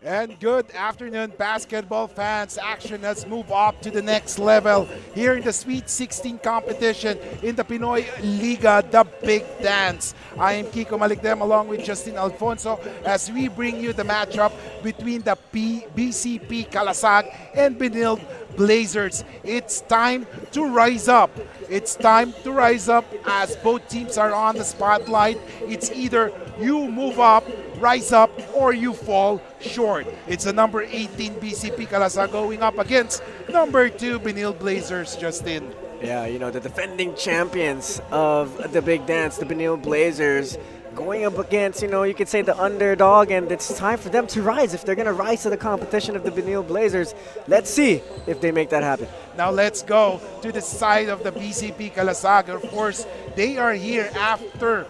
And good afternoon, basketball fans. Action has moved up to the next level here in the Sweet 16 competition in the Pinoyliga, the Big Dance. I am Kiko Malikdem along with Justin Alfonso as we bring you the matchup between the BCP Kalasag and Benilde Blazers. It's time to rise up. It's time to rise up as both teams are on the spotlight. It's either you move up, rise up, or you fall short. It's the number 18 BCP Kalasag going up against number 2 Benilde Blazers, Justin. Yeah, the defending champions of the Big Dance, the Benilde Blazers, going up against, you could say the underdog, and it's time for them to rise. If they're going to rise to the competition of the Benilde Blazers, let's see if they make that happen. Now let's go to the side of the BCP Kalasag. Of course, they are here after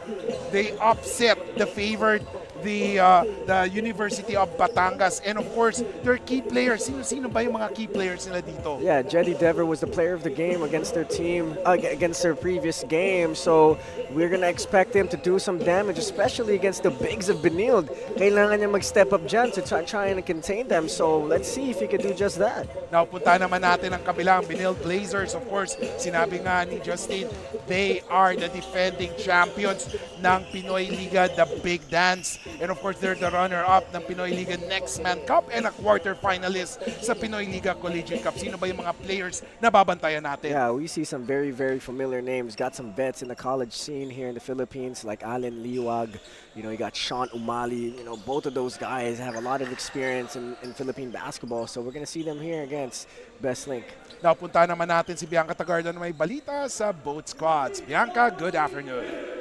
they upset the favored the University of Batangas, and of course their key players. Sino ba yung mga key players nila dito? Yeah, Jetty Dever was the player of the game against their team, against their previous game. So we're gonna expect him to do some damage, especially against the bigs of Benilde. Kailangan niya mag-step up dyan to try and contain them. So let's see if he can do just that. Now punta naman natin ang kabilang Benilde Blazers. Of course, sinabi nga ni Justin, they are the defending champions ng Pinoyliga, the Big Dance. And of course, they're the runner-up ng Pinoyliga Next Man Cup and a quarter-finalist sa Pinoyliga Collegiate Cup. Sino ba yung mga players na babantayan natin? Yeah, we see some very, very familiar names. Got some vets in the college scene here in the Philippines, like Allen Liwag. You got Sean Umali. Both of those guys have a lot of experience in Philippine basketball. So we're going to see them here against Bestlink. Now, punta naman natin si Bianca Tagarda na may balita sa both squads. Bianca, good afternoon.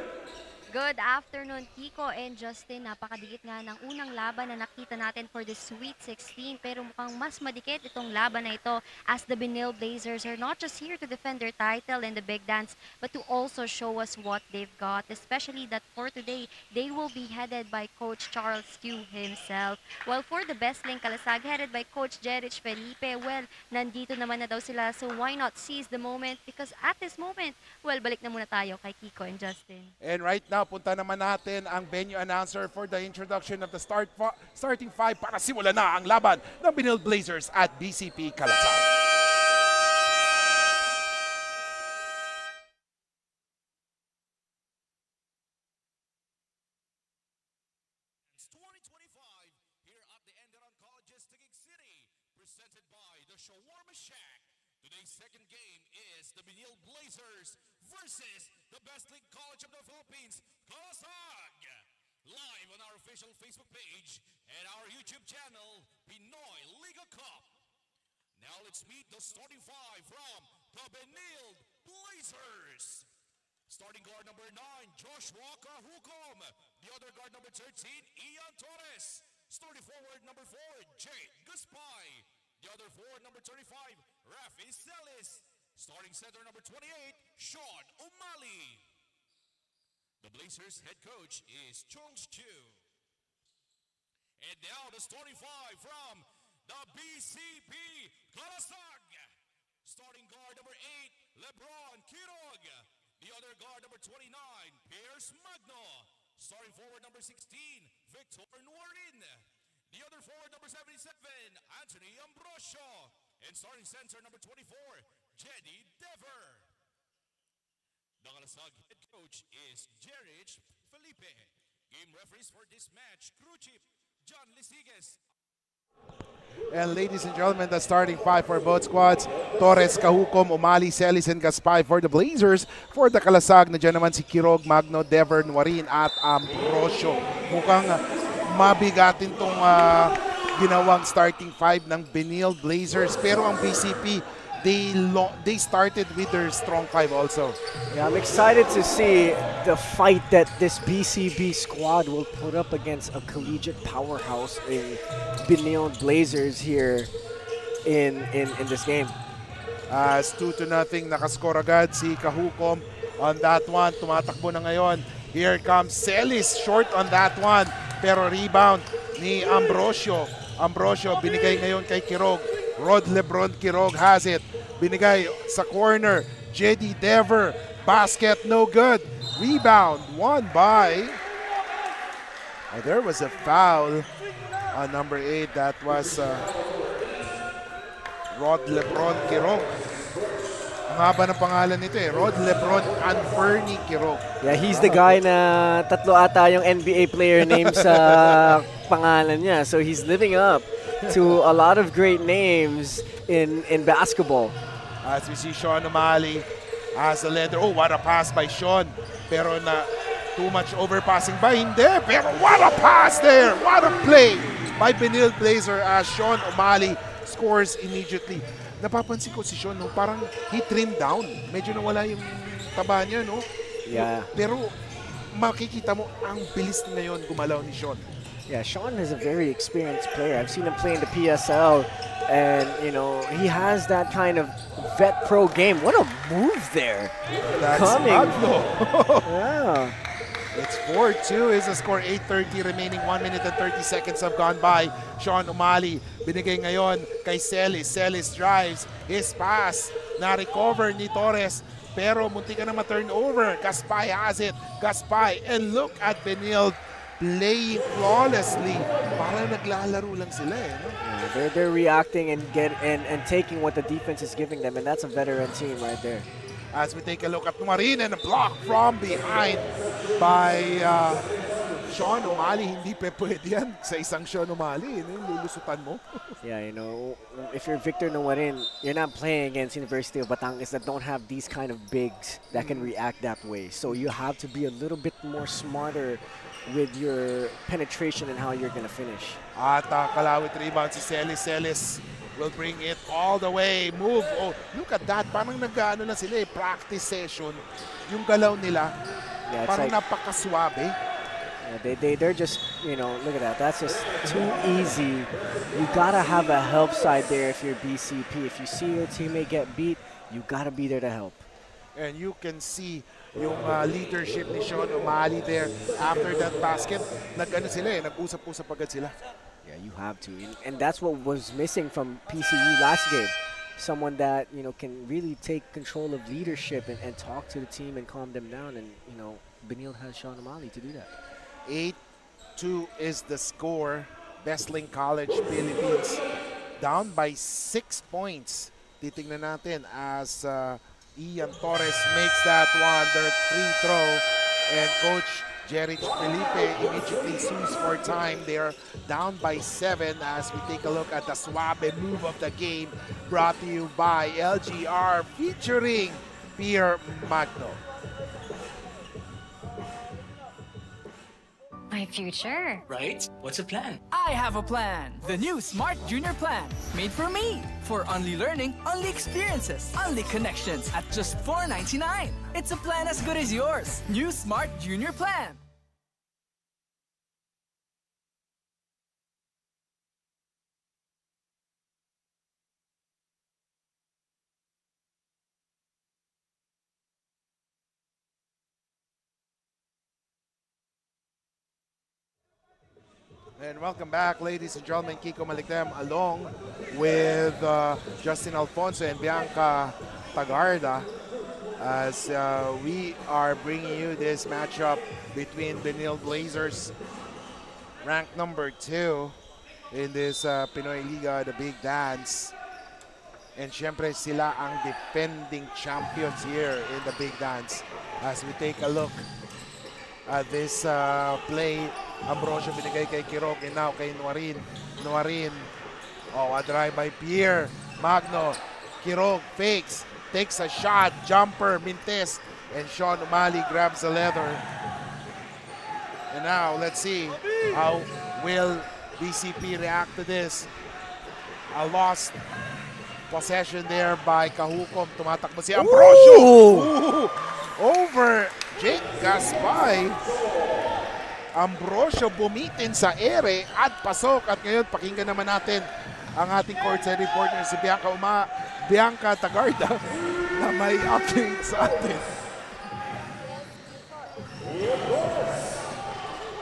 Good afternoon, Kiko and Justin. Napakadikit nga ng unang laban na nakita natin for the Sweet 16. Pero mukhang mas madikit itong laban na ito as the Benilde Blazers are not just here to defend their title in the Big Dance, but to also show us what they've got. Especially that for today, they will be headed by Coach Charles Q himself. While for the Bestlink Kalasag, headed by Coach Jerich Felipe, well, nandito naman na daw sila. So why not seize the moment? Because at this moment, well, balik na muna tayo kay Kiko and Justin. And right now, punta naman natin ang venue announcer for the introduction of the starting five para simulan na ang laban ng Benilde Blazers at BCP Kalasag. Here at the ENDERUN College's Taguig City, presented by the Shawarma Shack. Today's second game is the Benilde Blazers versus the Bestlink College of the Philippines, Kalasag. Live on our official Facebook page and our YouTube channel, Pinoyliga Cup. Now let's meet the starting five from the Benilde Blazers. Starting guard number 9, Joshua Kahukom. The other guard number 13, Ian Torres. Starting forward number 4, Jade Gaspay. The other forward number 35, Rafi Celis. Starting center number 28, Sean Umali. The Blazers head coach is Charles Chu. And now the starting five from the BCP Kalasag. Starting guard number 8, Lebron Kirog. The other guard number 29, Pierce Magno. Starting forward number 16, Victor Nuarin. The other forward number 77, Anthony Ambrosio. And starting center number 24, Jetty Dever. The Kalasag head coach is Jerich Felipe. Game referees for this match, crew chief John Lisiges. And ladies and gentlemen, the starting five for both squads. Torres, Kahukom, Umali, Celis, and Gaspay for the Blazers. For the Kalasag, nandiyan naman si Kirog, Magno, Dever, Nuarin, at Ambrosio. Mukhang mabigatin tong ginawang starting five ng Benilde Blazers. Pero ang BCP, they started with their strong five also. Yeah, I'm excited to see the fight that this BCB squad will put up against a collegiate powerhouse in Benilde Blazers here in this game. As 2-0, nakascore agad si Kahukom on that one. Tumatakbo na ngayon. Here comes Celis, short on that one. Pero rebound ni Ambrosio. Ambrosio binigay ngayon kay Kirog. Rod Lebron Kirog has it. Binigay sa corner. Jetty Dever. Basket no good. Rebound won by... Oh, there was a foul Number 8, that was Rod Lebron Kirog. Ang haba ng pangalan nito eh. Rod Lebron Anferni Kirog. Yeah, he's the guy na tatlo ata yung NBA player name sa pangalan niya. So he's living up to a lot of great names in basketball. As we see Sean O'Malley as a leader. Oh, what a pass by Sean. Pero na too much overpassing ba? Hindi. Pero what a pass there. What a play by Benilde Blazer as Sean O'Malley scores immediately. Napapansin ko si Sean, no, parang he trimmed down. Medyo nawala yung taba niya, no? Yeah. Pero makikita mo, ang bilis ngayon gumalaw ni Sean. Yeah, Sean is a very experienced player. I've seen him play in the PSL, and you know he has that kind of vet pro game. What a move there! That's Coming. Magno. Yeah. It's 4-2 is the score. 8:30 remaining. 1 minute and 30 seconds have gone by. Sean O'Malley binigay ngayon kay Celis. Celis drives his pass. Na-recover ni Torres. Pero munti ka na ma-turnover. Gaspay has it. Gaspay. And look at Benilde playing flawlessly. Parang naglalaro lang sila eh. No? Yeah, they're reacting and taking what the defense is giving them, and that's a veteran team right there. As we take a look at Numarin and a block from behind by Sean O'Malley. Hindi pa pwede yan sa isang Sean O'Malley. Lulusutan mo. Yeah, you know, if you're Victor Numarin, you're not playing against University of Batangas that don't have these kind of bigs that can react that way. So you have to be a little bit more smarter with your penetration and how you're going to finish. At kalawit rebound si Celis. Celis will bring it all the way. Move. Oh, look at that. Parang nag-ano na sila eh. Practice session. Yung galaw nila. Yeah, it's Parang like, napakaswabe. yeah, they're just, you know, look at that. That's just too easy. You got to have a help side there if you're BCP. If you see your teammate get beat, you got to be there to help. And you can see yung leadership ni Sean O'Malley there after that basket. Nag-ano sila eh. Nag-usap-usap agad sila. Yeah, you have to. And that's what was missing from PCU last game. Someone that, you know, can really take control of leadership and talk to the team and calm them down. And, you know, Benilde has Sean O'Malley to do that. 8-2 is the score. Bestlink College, Philippines down by 6 points. Titingnan natin as Ian Torres makes that one, their free throw. And Coach Jerich Felipe immediately sues for time. They are down by 7 as we take a look at the Suabe move of the game brought to you by LGR featuring Pierre Magno. My future. Right? What's the plan? I have a plan. The new Smart Junior Plan. Made for me. For only learning, only experiences, only connections at just $4.99. It's a plan as good as yours. New Smart Junior Plan. And welcome back, ladies and gentlemen. Kiko Malikdem along with Justin Alfonso and Bianca Tagarda as we are bringing you this matchup between Benilde Blazers, ranked number 2 in this Pinoyliga, the Big Dance. And syempre sila ang defending champions here in the Big Dance. As we take a look at this play, Ambrosio binigay kay Kirog and now kay Nuarin. Nuarin, oh, a drive by Pierre Magno. Kirog fakes, takes a shot, jumper, Mintes, and Sean O'Malley grabs the leather. And now let's see how will BCP react to this. A lost possession there by Kahukom. Tumatakbo si Ambrosio. Ooh! Over Jake Gaspay. Ambrosio bumitin sa ere at pasok. At ngayon, pakinggan naman natin ang ating courtside reporter si Bianca Tagarda na may update sa atin.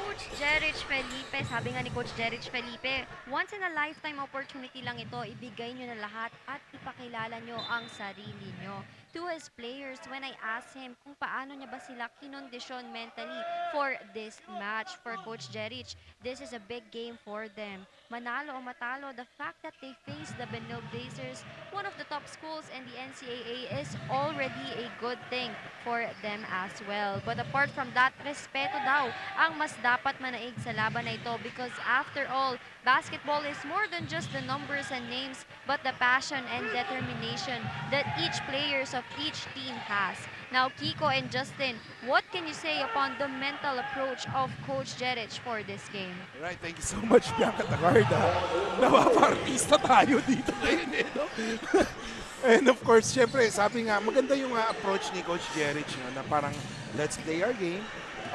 Coach Jerich Felipe, sabi nga ni Coach Jerich Felipe, once in a lifetime opportunity lang ito, ibigay nyo na lahat at ipakilala nyo ang sarili nyo. to his players when I asked him kung paano niya ba sila kinondisyon mentally for this match for Coach Jeric. This is a big game for them. Manalo o matalo, the fact that they face the Benilde Blazers, one of the top schools in the NCAA, is already a good thing for them as well. But apart from that, respeto daw ang mas dapat manaig sa laban na ito because after all, basketball is more than just the numbers and names, but the passion and determination that each players of each team has. Now, Kiko and Justin, what can you say upon the mental approach of Coach Jeric for this game? Right, thank you so much, Bianca Tagarda. Napapartista tayo dito ngayon, eh, no? And of course, syempre, sabi nga, maganda yung approach ni Coach Jeric, no, na parang, let's play our game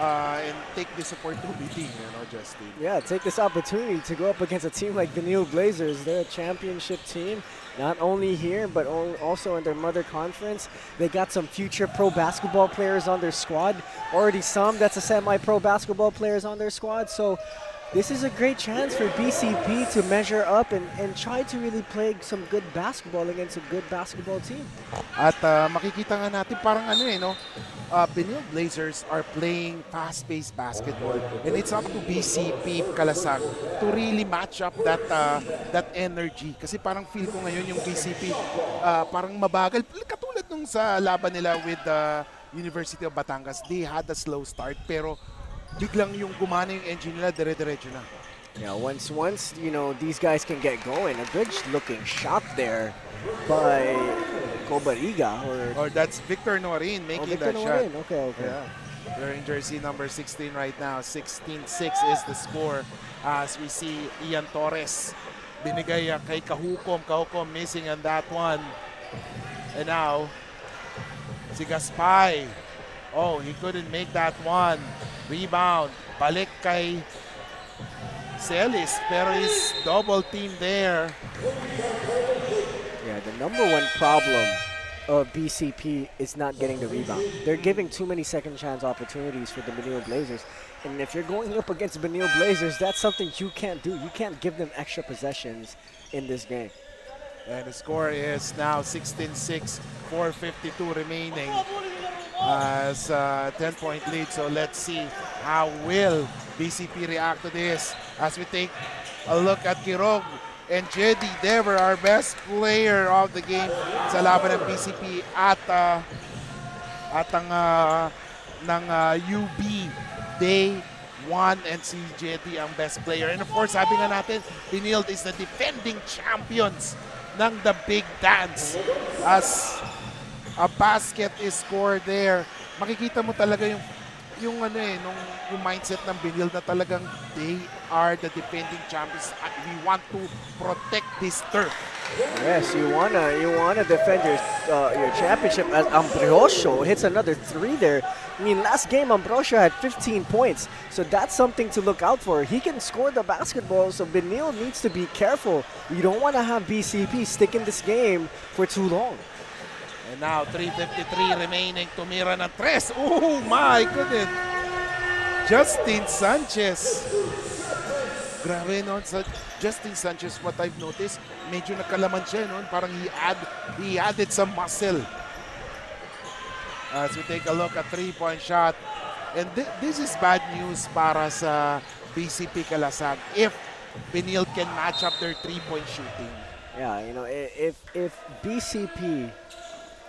and take this opportunity, you know, Justin. Yeah, take this opportunity to go up against a team like Benilde Blazers. They're a championship team, not only here, but also in their mother conference. They got some future pro basketball players on their squad. Already some that's a semi-pro basketball players on their squad. So this is a great chance for BCP to measure up and try to really play some good basketball against a good basketball team. At makikita nga natin parang ano eh, no? Benilde Blazers are playing fast-paced basketball and it's up to BCP Kalasag to really match up that energy. Kasi parang feel ko ngayon yung BCP parang mabagal. Katulad nung sa laban nila with University of Batangas, they had a slow start pero biglang yung gumana yung engine nila, dire-diretso na. Yeah, once you know these guys can get going, a good looking shot there by Pinoyliga Or that's Victor Norin making that shot. Okay. Yeah. Wearing jersey number 16 right now. 16-6 is the score as we see Ian Torres binigay kay Kahukom. Kahukom missing on that one. And now, si Gaspay. Oh, he couldn't make that one. Rebound. Balik kay Celis, pero he's double team there. Yeah, the number one problem of BCP is not getting the rebound. They're giving too many second chance opportunities for the Benilde Blazers. And if you're going up against Benilde Blazers, that's something you can't do. You can't give them extra possessions in this game. And the score is now 16-6, 4:52 remaining as a 10-point lead. So let's see how will BCP react to this as we take a look at Kirog and Jedi Dever, our best player of the game sa laban ng BCP at ng UB Day 1 and si Jedi ang best player. And of course, sabi nga natin, Benilde is the defending champions ng the big dance as a basket is scored there. Makikita mo talaga yung ano eh, yung mindset ng Benilde na talagang they are the defending champions and we want to protect this turf. Yes, you wanna defend your championship as Ambrosio hits another three there. I mean, last game Ambrosio had 15 points, so that's something to look out for. He can score the basketball, so Benilde needs to be careful. You don't want to have BCP stick in this game for too long. And now 3:53 remaining, tumira ng tres. Oh my goodness! Justin Sanchez. Grabe noon sa Justin Sanchez, what I've noticed, medyo nakalaman siya noon. Parang he added some muscle. As we take a look at 3-point shot. And this is bad news para sa BCP Kalasag if Benilde can match up their 3-point shooting. Yeah, you know, if BCP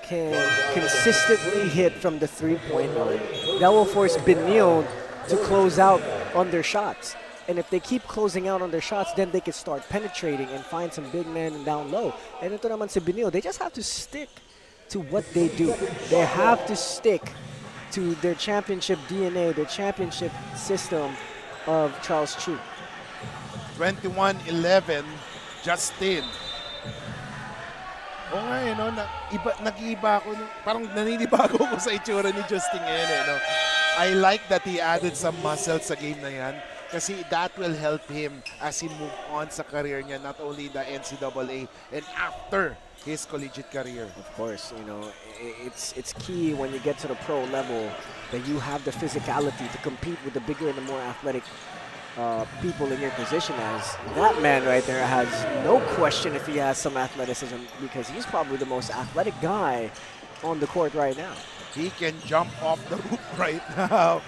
can consistently hit from the 3-point line, that will force Benilde to close out on their shots. And if they keep closing out on their shots, then they can start penetrating and find some big men down low. And ito naman si Benilde, they just have to stick to what they do. They have to stick to their championship DNA, their championship system of Charles Chu. 21-11, Justin. O nga no, nag-iiba ako, parang naninibago ko sa itsura ni Justin ngayon no. I like that he added some muscle sa game na yan kasi that will help him as he move on sa career niya, not only the NCAA and after his collegiate career. Of course, you know, it's key when you get to the pro level that you have the physicality to compete with the bigger and the more athletic people in your position, as that man right there has no question if he has some athleticism because he's probably the most athletic guy on the court right now. He can jump off the hoop right now.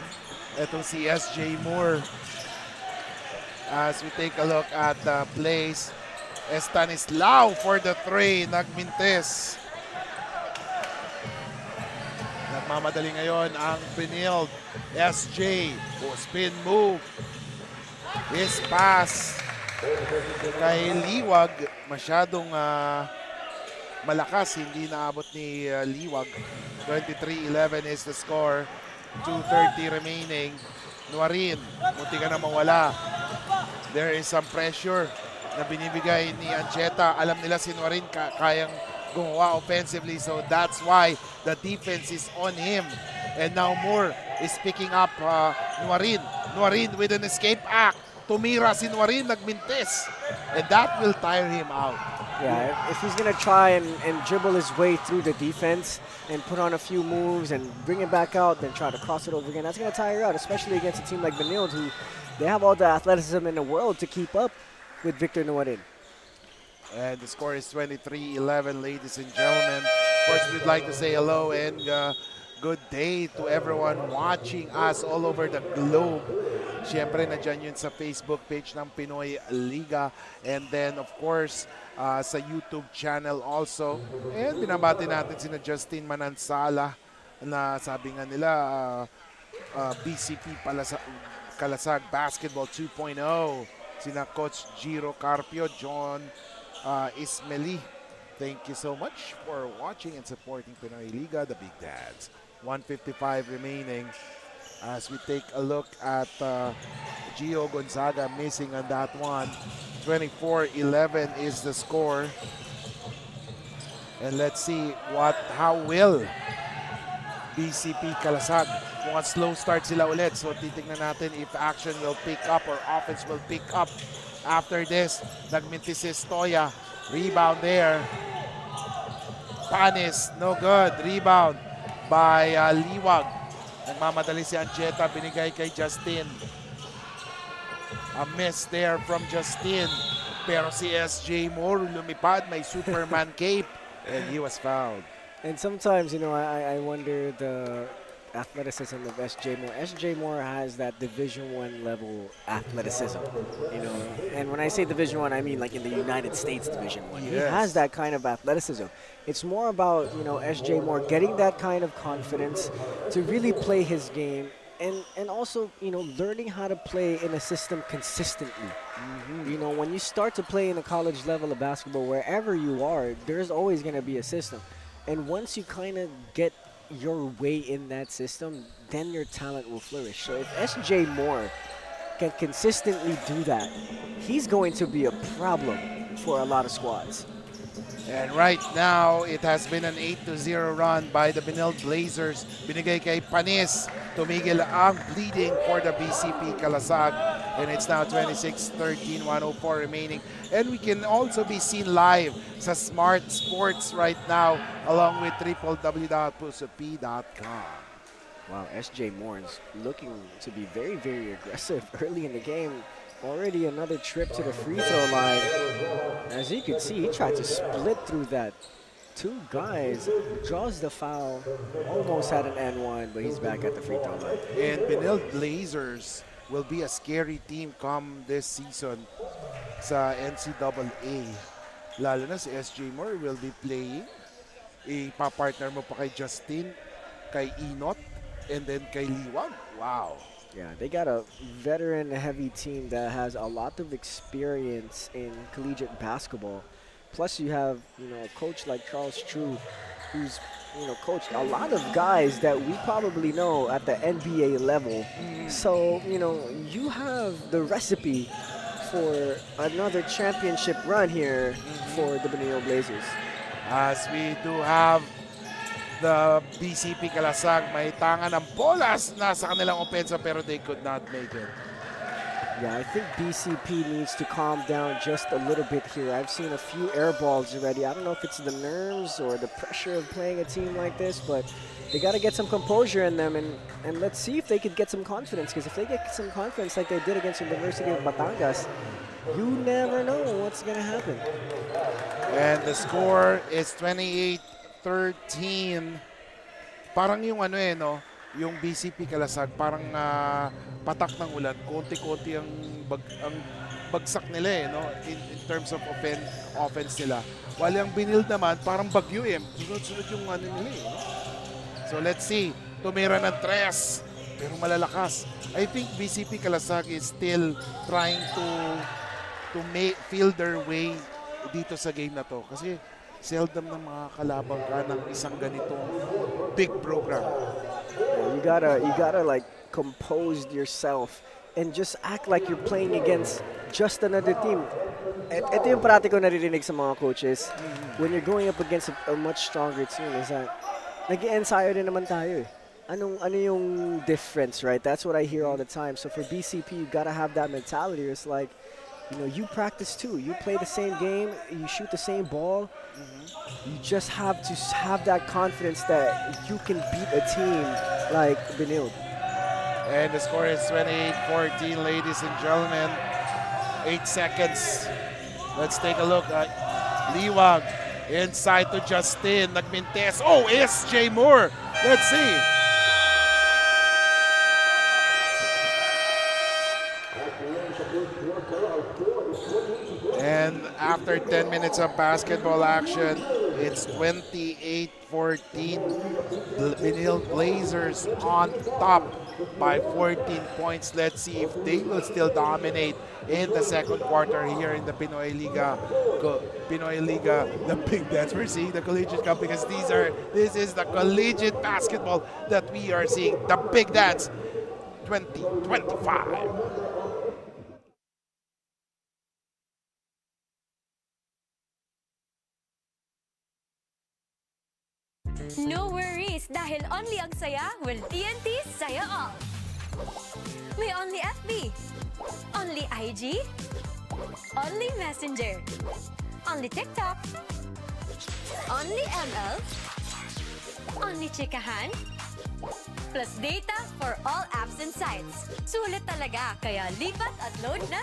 Itong si SJ Moore. As we take a look at the plays, Estanislao for the three, nagmintis. Nagmamadali ngayon ang Benilde. SJ, spin move. His pass kay Liwag, masyadong malakas, hindi naabot ni Liwag. 23-11 is the score. 2:30 remaining. Nuarin, munti ka na mawala. There is some pressure na binibigay ni Ancheta. Alam nila si Nuarin kayang gumawa offensively, so that's why the defense is on him. And now Moore is picking up Nuarin. Nuarin with an escape act. Tumira si Nuarin, nagmintis. And that will tire him out. Yeah, if he's going to try and dribble his way through the defense and put on a few moves and bring it back out, then try to cross it over again, that's going to tire out, especially against a team like Benilde, who they have all the athleticism in the world to keep up with Victor Nuarin. And the score is 23-11, ladies and gentlemen. First, we'd like to say hello and good day to everyone watching us all over the globe. Siyempre, nandiyan yun sa Facebook page ng Pinoyliga. And then, of course, sa YouTube channel also. And binabati natin sina Justin Manansala na sabi nga nila BCP Kalasag Basketball 2.0. Sina Coach Giro Carpio, John Ismeli. Thank you so much for watching and supporting Pinoyliga, the Big Dads. 1:55 remaining as we take a look at Gio Gonzaga missing on that one. 24-11 is the score. And let's see how will BCP Kalasag. Mukhang slow start sila ulit. So titignan natin if action will pick up or offense will pick up after this. Nagmintis si Stoya. Rebound there. Panis, no good. Rebound by Liwag. Nagmamadali si Ancheta, binigay kay Justin. A miss there from Justin. Pero si SJ Moore lumipad, may Superman cape, and he was fouled. And sometimes, you know, I wonder the athleticism of SJ Moore. SJ Moore has that Division I level athleticism, you know. And when I say Division I mean like in the United States Division I. Yes. He has that kind of athleticism. It's more about, you know, SJ Moore getting that kind of confidence to really play his game and also, you know, learning how to play in a system consistently. You know, when you start to play in a college level of basketball, wherever you are, there's always going to be a system. And once you kind of get your way in that system, then your talent will flourish. So if SJ Moore can consistently do that, he's going to be a problem for a lot of squads. And right now, it has been an 8-0 run by the Benilde Blazers. Binigay kay Panis. Tumigil ang bleeding for the BCP Kalasag. And it's now 26-13, 104 remaining. And we can also be seen live sa Smart Sports right now, along with www.pusop.com. Wow, SJ Moore is looking to be very, very aggressive early in the game. Already another trip to the free throw line. As you can see, he tried to split through that. Two guys, draws the foul, almost had an N1, but he's back at the free throw line. And Benilde Blazers will be a scary team come this season sa NCAA. Lalo na si SJ Moore will be playing. Ipapartner mo pa kay Justin, kay Inot, and then kay Liwag. Wow. Yeah, they got a veteran-heavy team that has a lot of experience in collegiate basketball. Plus, you have, you know, a coach like Charles True, who's, you know, coached a lot of guys that we probably know at the NBA level. So, you know, you have the recipe for another championship run here for the Benilde Blazers. As we do have the BCP Kalasag, may tanga ng bolas nasa kanilang opensa pero they could not make it. Yeah, I think BCP needs to calm down just a little bit here. I've seen a few air balls already. I don't know if it's the nerves or the pressure of playing a team like this, but they got to get some composure in them, and let's see if they could get some confidence, because if they get some confidence like they did against the University of Batangas, you never know what's going to happen. And the score is 28-13. parang yung ano no, yung BCP Kalasag, parang patak ng ulan, konti-konti ang bagsak nila no, in terms of offense nila. While yung Benilde naman, parang bagyo sunod-sunod yung ano nila no? So let's see, tumira ng 3, pero malalakas. I think BCP Kalasag is still trying to feel their way dito sa game na to. Kasi seldom na makakalabang ka ng isang ganitong big program. Yeah, you gotta like compose yourself and just act like you're playing against just another team. Ito yung parati ko naririnig sa mga coaches. When you're going up against a much stronger team is that nag-i-ensayo din naman tayo eh. Ano yung difference, right? That's what I hear all the time. So for BCP, you gotta have that mentality. It's like, you know, you practice too. You play the same game, you shoot the same ball. You just have to have that confidence that you can beat a team like Benilde. And the score is 28-14, ladies and gentlemen. 8 seconds. Let's take a look at Liwag. Inside to Justin. Nagmintes. Oh, SJ Moore. Let's see. And after 10 minutes of basketball action, it's 28-14. The Benilde Blazers on top by 14 points. Let's see if they will still dominate in the second quarter here in the Pinoyliga. Pinoyliga, the big dance. We're seeing the collegiate cup because this is the collegiate basketball that we are seeing. The big dance 2025. No worries dahil only ang saya will TNT Saya All. May only FB, only IG, only Messenger, only TikTok, only ML, only Chikahan, plus data for all apps and sites. Sulit talaga, kaya lipat at load na.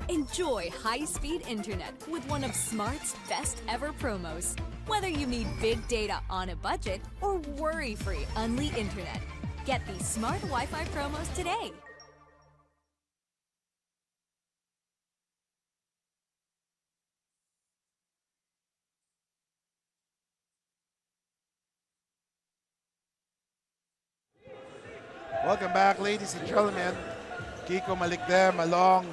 Enjoy high-speed internet with one of Smart's best ever promos. Whether you need big data on a budget or worry-free Unli internet, get these Smart Wi-Fi promos today. Welcome back, ladies and gentlemen. Kiko Malikdem along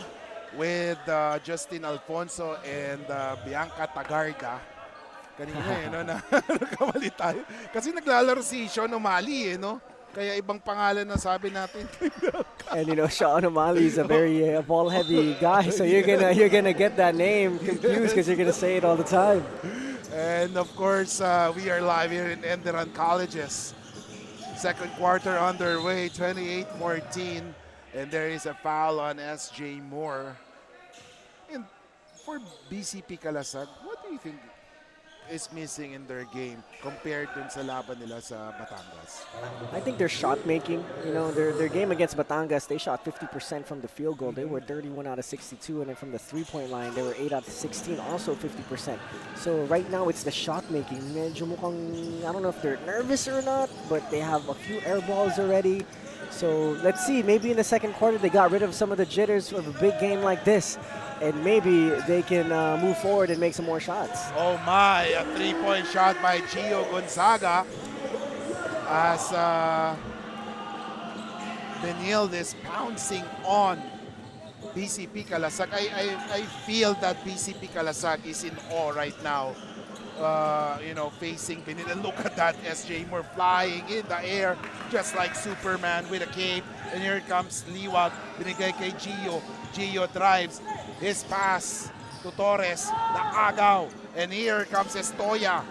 with Justin Alfonso and Bianca Tagarda. Kanina no, na nagkamali tayo. Kasi naglalaro si Sean O'Malley no? Kaya ibang pangalan na sabi natin. And you know, Sean O'Malley is a very ball-heavy guy, so you're gonna get that name confused because you're gonna say it all the time. And of course, we are live here in ENDERUN Colleges. Second quarter underway, 28-14, and there is a foul on SJ Moore. And for BCP Kalasag, what do you think is missing in their game compared dun sa laban nila sa Batangas? I think their shot making, you know, their game against Batangas, they shot 50% from the field goal. They were 31 out of 62, and then from the three-point line, they were 8 out of 16, also 50%. So right now, it's the shot making. Medyo mukhang, I don't know if they're nervous or not, but they have a few air balls already. So let's see, maybe in the second quarter, they got rid of some of the jitters of a big game like this. And maybe they can move forward and make some more shots. Oh my, a three-point shot by Gio Gonzaga as Benilde is pouncing on BCP Kalasag. I feel that BCP Kalasag is in awe right now. You know, facing Benilde. And look at that, SJ Moore flying in the air just like Superman with a cape. And here comes Liwag, binigay kay Gio. Gio drives his pass to Torres, naagaw. And here comes Estoya.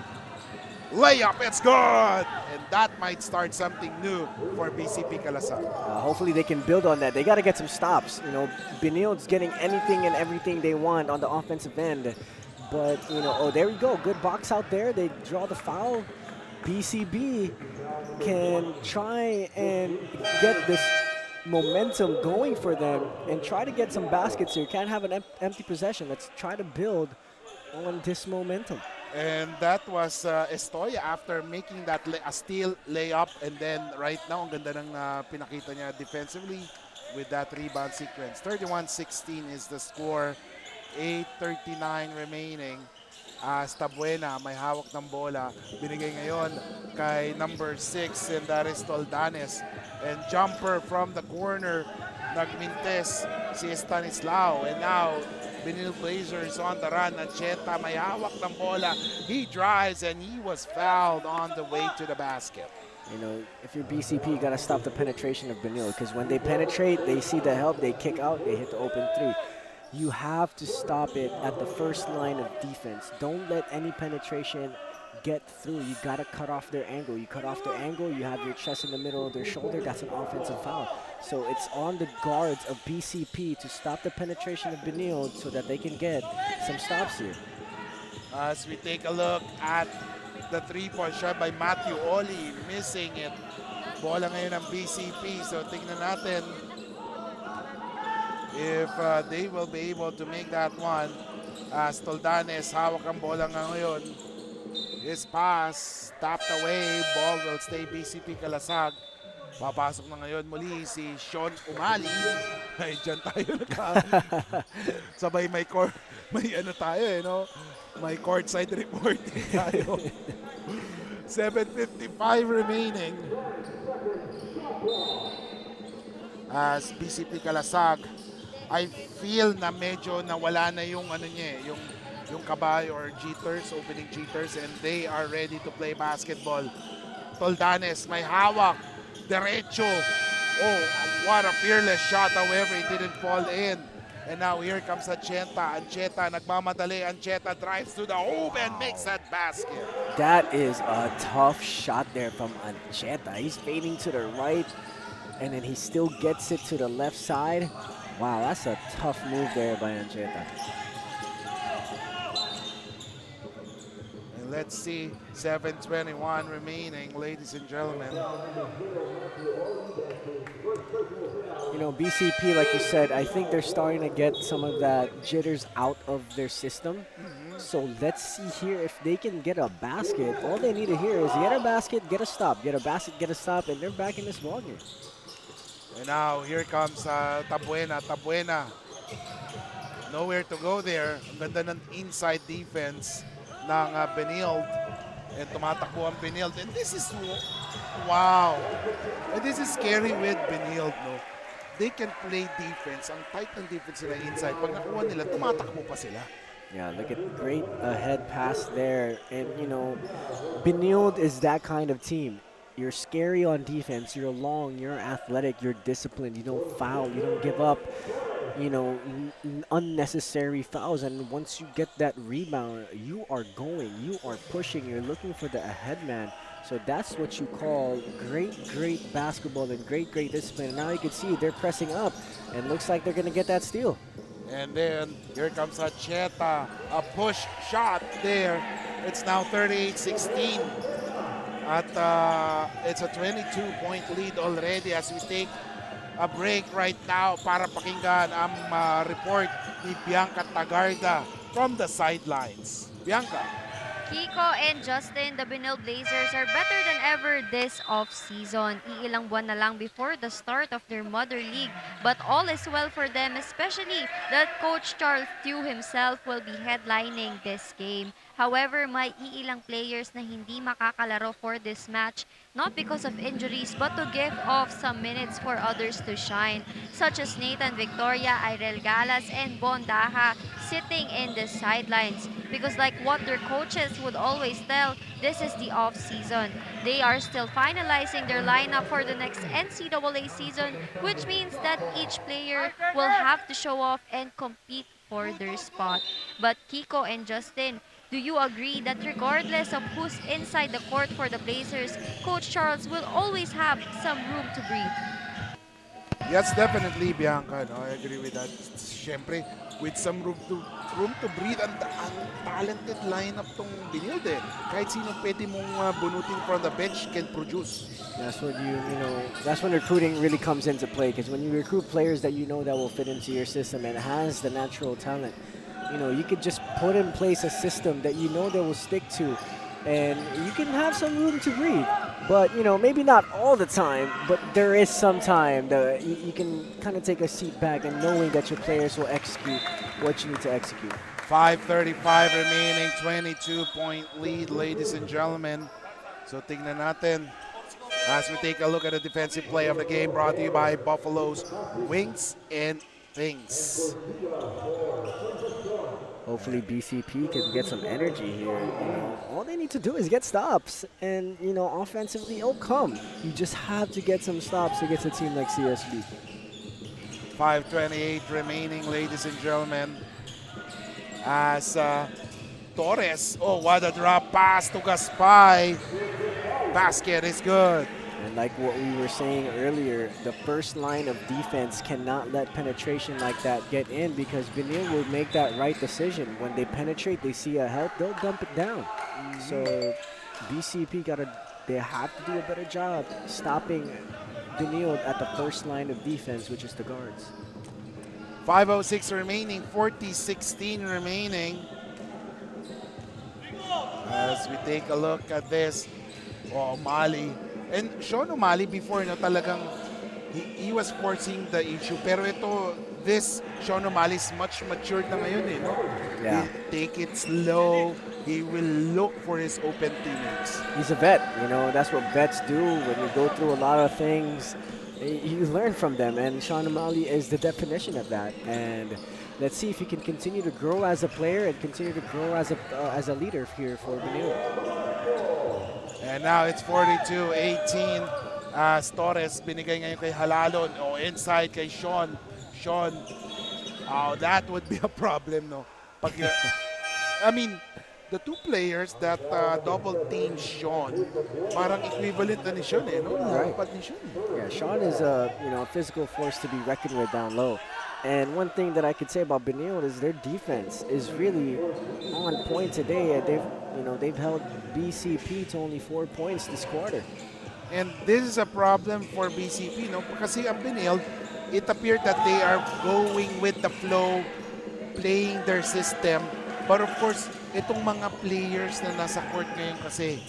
Layup, it's good! And that might start something new for BCP Kalasag. Hopefully they can build on that. They got to get some stops. You know, Benilde's getting anything and everything they want on the offensive end. But, you know, oh, there we go. Good box out there. They draw the foul. BCB can try and get this momentum going for them and try to get some baskets here. Can't have an empty possession. Let's try to build on this momentum. And that was Estoya after making that a steal layup, and then right now ang ganda ng pinakita niya defensively with that rebound sequence. 31-16 is the score. 8:39 remaining. Tabuena may hawak ng bola. Binigay ngayon kay number 6 and that is Toldanes. And jumper from the corner. Nagmintes si Stanislao. And now Benilde Blazers on the run. Ancheta may hawak ng bola. He drives and he was fouled on the way to the basket. You know, if you're BCP, you gotta stop the penetration of Benilde, because when they penetrate, they see the help, they kick out, they hit the open three. You have to stop it at the first line of defense. Don't let any penetration get through. You gotta cut off their angle. You cut off their angle, you have your chest in the middle of their shoulder, that's an offensive foul. So it's on the guards of BCP to stop the penetration of Benilde so that they can get some stops here. As we take a look at the three-point shot by Matthew Oli, missing it. Bola ngayon ng BCP, so tingnan natin if they will be able to make that one. As Toldanes, hawak ang bola nga ngayon. His pass, tapped away, ball will stay BCP Kalasag. Papasok na ngayon muli si Sean Umali. Ay, dyan tayo sabay may ano tayo no? May courtside reporting tayo. 7:55 remaining. As BCP Kalasag, I feel na medyo nawala na yung ano niya, yung kabay or jitters, opening jitters, and they are ready to play basketball. Toldanes may hawak, derecho. Oh, what a fearless shot. However, it didn't fall in. And now here comes Ancheta. Ancheta nagmamadali. Ancheta drives to the hoop and makes that basket. That is a tough shot there from Ancheta. He's fading to the right, and then he still gets it to the left side. Wow, that's a tough move there by Ancheta. And let's see, 7:21 remaining, ladies and gentlemen. You know, BCP, like you said, I think they're starting to get some of that jitters out of their system. So let's see here if they can get a basket. All they need to hear is get a basket, get a stop, get a basket, get a stop, and they're back in this ballgame. And now here comes Tabuena. Tabuena, nowhere to go there. Ang ganda ng inside defense ng Benilde. And tumatakbo ang Benilde. And this is, wow. And this is scary with Benilde, no? They can play defense. Ang tight ng defense nila inside. Pag nakuha nila, tumatakbo pa sila. Yeah, look at great head pass there. And, you know, Benilde is that kind of team. You're scary on defense, you're long, you're athletic, you're disciplined, you don't foul, you don't give up, you know, unnecessary fouls. And once you get that rebound, you are going, you are pushing, you're looking for the ahead man. So that's what you call great basketball and great discipline. And now you can see they're pressing up, and looks like they're going to get that steal. And then here comes Ancheta, a push shot there. It's now 38-16. At it's a 22-point lead already as we take a break right now para pakinggan ang report ni Bianca Tagarda from the sidelines. Bianca. Kiko and Justin, the Benilde Blazers are better than ever this off-season. Iilang buwan na lang before the start of their mother league. But all is well for them, especially that Coach Charles Tew himself will be headlining this game. However, may iilang players na hindi makakalaro for this match, not because of injuries, but to give off some minutes for others to shine, such as Nathan Victoria, Irel Galas, and Bon Daha sitting in the sidelines. Because like what their coaches would always tell, this is the off-season. They are still finalizing their lineup for the next NCAA season, which means that each player will have to show off and compete for their spot. But Kiko and Justin, do you agree that regardless of who's inside the court for the Blazers, Coach Charles will always have some room to breathe? Yes, definitely, Bianca. No, I agree with that. Siyempre, with some room to breathe, ang talented lineup tong Benilde. Kahit sino pwede mong bunutin from the bench can produce. That's what you know. That's when recruiting really comes into play. Because when you recruit players that you know that will fit into your system and has the natural talent, you could just put in place a system that you know they will stick to, and you can have some room to breathe. But maybe not all the time, but there is some time that you can kind of take a seat back and knowing that your players will execute what you need to execute. 5:35 remaining, 22-point lead, ladies and gentlemen. So tingnan natin as we take a look at the defensive play of the game, brought to you by Buffalo's Wings and Things. Hopefully BCP can get some energy here. All they need to do is get stops, and offensively it'll come. You just have to get some stops against a team like CSB. 5:28 remaining, ladies and gentlemen. As Torres, oh, what a drop pass to Gaspay. Basket is good. And like what we were saying earlier, the first line of defense cannot let penetration like that get in, because Benilde will make that right decision. When they penetrate, they see a help, they'll dump it down. So BCP they have to do a better job stopping Benilde at the first line of defense, which is the guards. 5:06 remaining, 40-16 remaining. As we take a look at this, O'Malley. And Sean O'Malley before, talagang he was forcing the issue. Pero this Sean O'Malley is much matured na ngayon, no? Yeah. He'll take it slow. He will look for his open teammates. He's a vet, that's what vets do. When you go through a lot of things, you learn from them, and Sean O'Malley is the definition of that. And let's see if he can continue to grow as a player and continue to grow as a leader here for Benilde. And now it's 42-18 as Torres binigay ngayon kay Halalon. Inside kay Sean. That would be a problem, no? I mean, the two players that double team Sean, parang equivalent na ni Sean, no? Right. Lapat ni Sean. Yeah, Sean is a physical force to be reckoned with down low. And one thing that I could say about Benilde is their defense is really on point today. They've held BCP to only 4 points this quarter. And this is a problem for BCP, no? Kasi ang Benilde, it appeared that they are going with the flow, playing their system. But of course, itong mga players na nasa court ngayon kasi,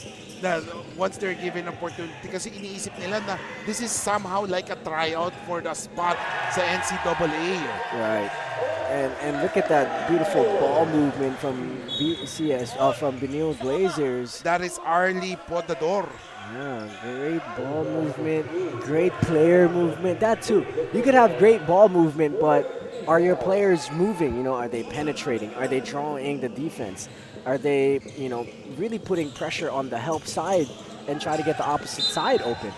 once they're given opportunity, kasi iniisip nila na this is somehow like a tryout for the spot sa NCAA. Right. And look at that beautiful ball movement from from Benilde Blazers. That is Arlie Podador. Yeah, great ball movement, great player movement. That too. You could have great ball movement, but are your players moving? Are they penetrating? Are they drawing the defense? Are they, really putting pressure on the help side and try to get the opposite side open?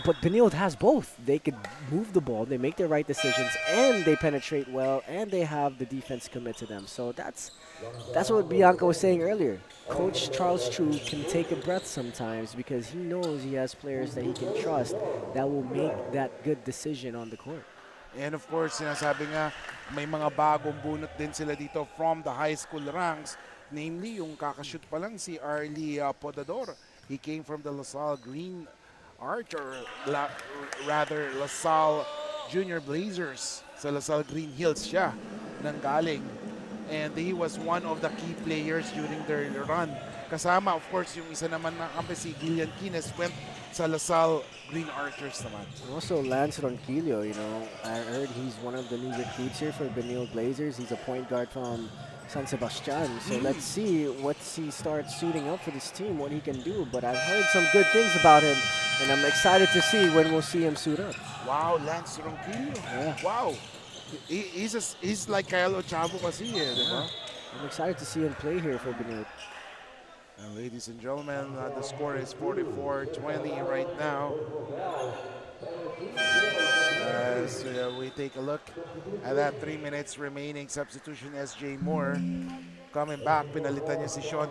But Benilde has both. They could move the ball, they make the right decisions, and they penetrate well, and they have the defense commit to them. So that's what Bianca was saying earlier. Coach Charles True can take a breath sometimes because he knows he has players that he can trust that will make that good decision on the court. And of course, sinasabi nga, may mga bagong bunot din sila dito from the high school ranks. Namely, yung kakashoot pa lang si Arlie Podador. He came from the LaSalle Green Arch, or rather LaSalle Junior Blazers. Sa LaSalle Green Hills siya nanggaling. And he was one of the key players during their run. Kasama, of course, yung isa naman na kampi si Gillian Kines went sa LaSalle Green Archers naman. Also, Lance Ronquillo, I heard he's one of the new recruits here for Benilde Blazers. He's a point guard from San Sebastian. So let's see once he starts suiting up for this team, what he can do. But I've heard some good things about him, and I'm excited to see when we'll see him suit up. Wow, Lance Ronquillo. Yeah. Wow. He's like Kyle Ochavo kasi, di ba? I'm excited to see him play here for Benilde. And ladies and gentlemen, the score is 44-20 right now. As we take a look at that 3 minutes remaining substitution, SJ Moore coming back, pinalitan niya si Sean.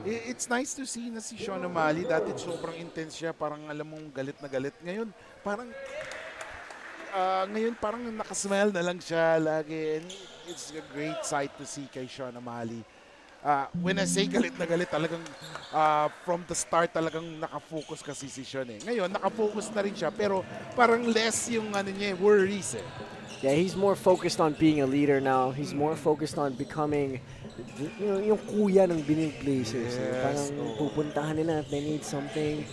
It's nice to see na si Sean O'Malley. Dati sobrang intense siya, parang alam mong galit na galit. Ngayon, parang nakasmile na lang siya lagi. And it's a great sight to see kay Sean O'Malley. When I say galit na galit, talagang from the start talagang nakafocus kasi si Sean. Ngayon, nakafocus na rin siya pero parang less yung worries. Yeah, he's more focused on being a leader now. He's more focused on becoming yung kuya ng Benilde Blazers. Yes. Parang pupuntahan nila if they need something.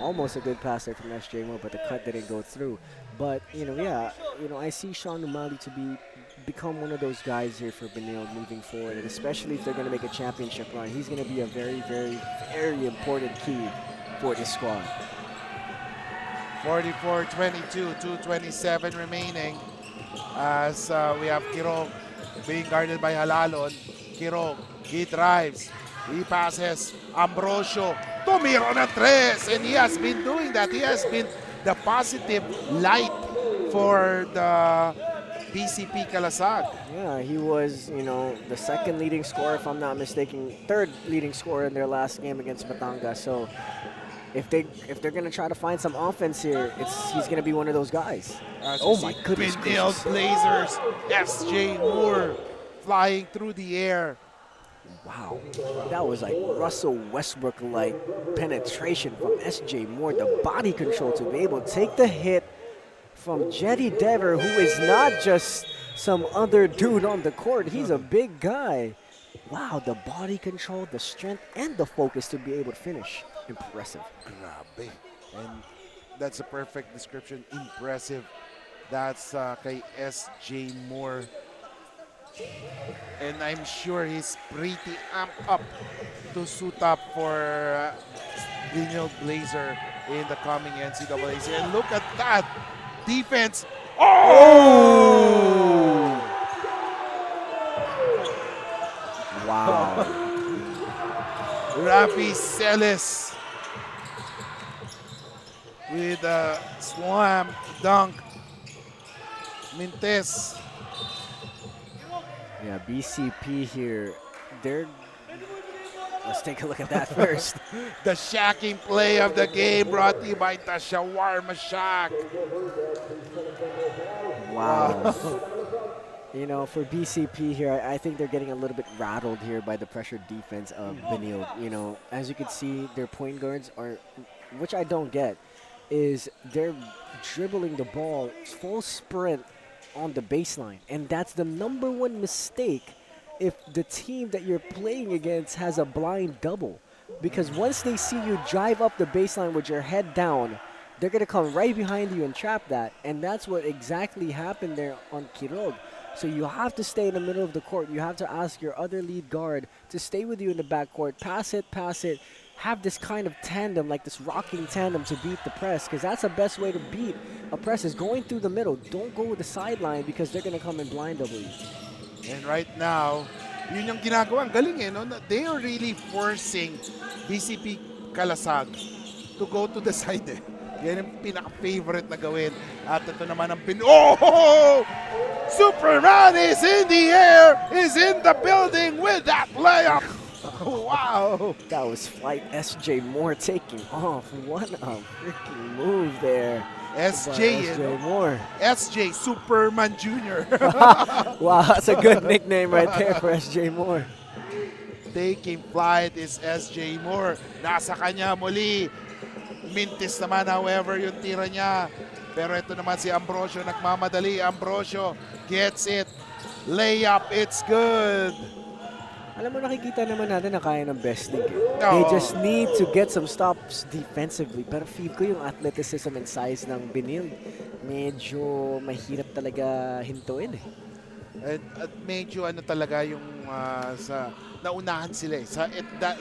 Almost a good pass there from SJ Moore, but the cut didn't go through. But, yeah, I see Sean Umali to become one of those guys here for Benilde moving forward, and especially if they're going to make a championship run. He's going to be a very, very, very important key for this squad. 44-22, 2:27 remaining. As we have Kirog being guarded by Halalon. Kirog, he drives, he passes. Ambrosio, tumiro ng tres, and he has been doing that. He has been the positive light for the BCP Kalasag. Yeah, he was, the second leading scorer, if I'm not mistaken, third leading scorer in their last game against Batangas. So if they're gonna try to find some offense here, he's gonna be one of those guys. Oh my goodness! Benilde Blazers, SJ Moore flying through the air. Wow, that was like Russell Westbrook-like penetration from SJ Moore. The body control to be able to take the hit from Jetty Dever, who is not just some other dude on the court. He's a big guy. Wow, the body control, the strength, and the focus to be able to finish. Impressive. Grabe. And that's a perfect description. Impressive. That's kay SJ Moore. And I'm sure he's pretty amped up to suit up for Benilde Blazer in the coming NCAAs. And look at that defense. Oh! Wow. Rafi Celis with a slam dunk. Mintes. Yeah, BCP here. Let's take a look at that first. The shacking play of the game brought to you by the Shawarma Shack. Wow. For BCP here, I think they're getting a little bit rattled here by the pressure defense of Benilde. As you can see, their point guards are, which I don't get, is they're dribbling the ball full sprint on the baseline. And that's the number one mistake if the team that you're playing against has a blind double. Because once they see you drive up the baseline with your head down, they're going to come right behind you and trap that. And that's what exactly happened there on Kirog. So you have to stay in the middle of the court. You have to ask your other lead guard to stay with you in the backcourt. Pass it, have this kind of tandem, like this rocking tandem to beat the press, because that's the best way to beat a press is going through the middle. Don't go with the sideline because they're going to come and blind double you. And right now, yun yung ginagawa. Ang galing no? They are really forcing BCP Kalasag to go to the side. Yan yung pinaka-favorite na gawin. At ito naman ang Oh! Superman is in the air, is in the building with that layup. Wow. That was flight SJ Moore taking off. What a freaking move there. SJ Moore. SJ Superman Jr. Wow, that's a good nickname right there for SJ Moore. Taking flight is SJ Moore. Nasa kanya muli. Mintis naman, however, yung tira niya. Pero ito naman si Ambrosio, nagmamadali. Ambrosio gets it. Layup, it's good. Alam mo, nakikita naman natin na kaya ng Bestlink. They just need to get some stops defensively. Pero feel ko yung athleticism and size ng Benilde, medyo mahirap talaga hintuin eh. At medyo talaga yung sa naunahan sila eh.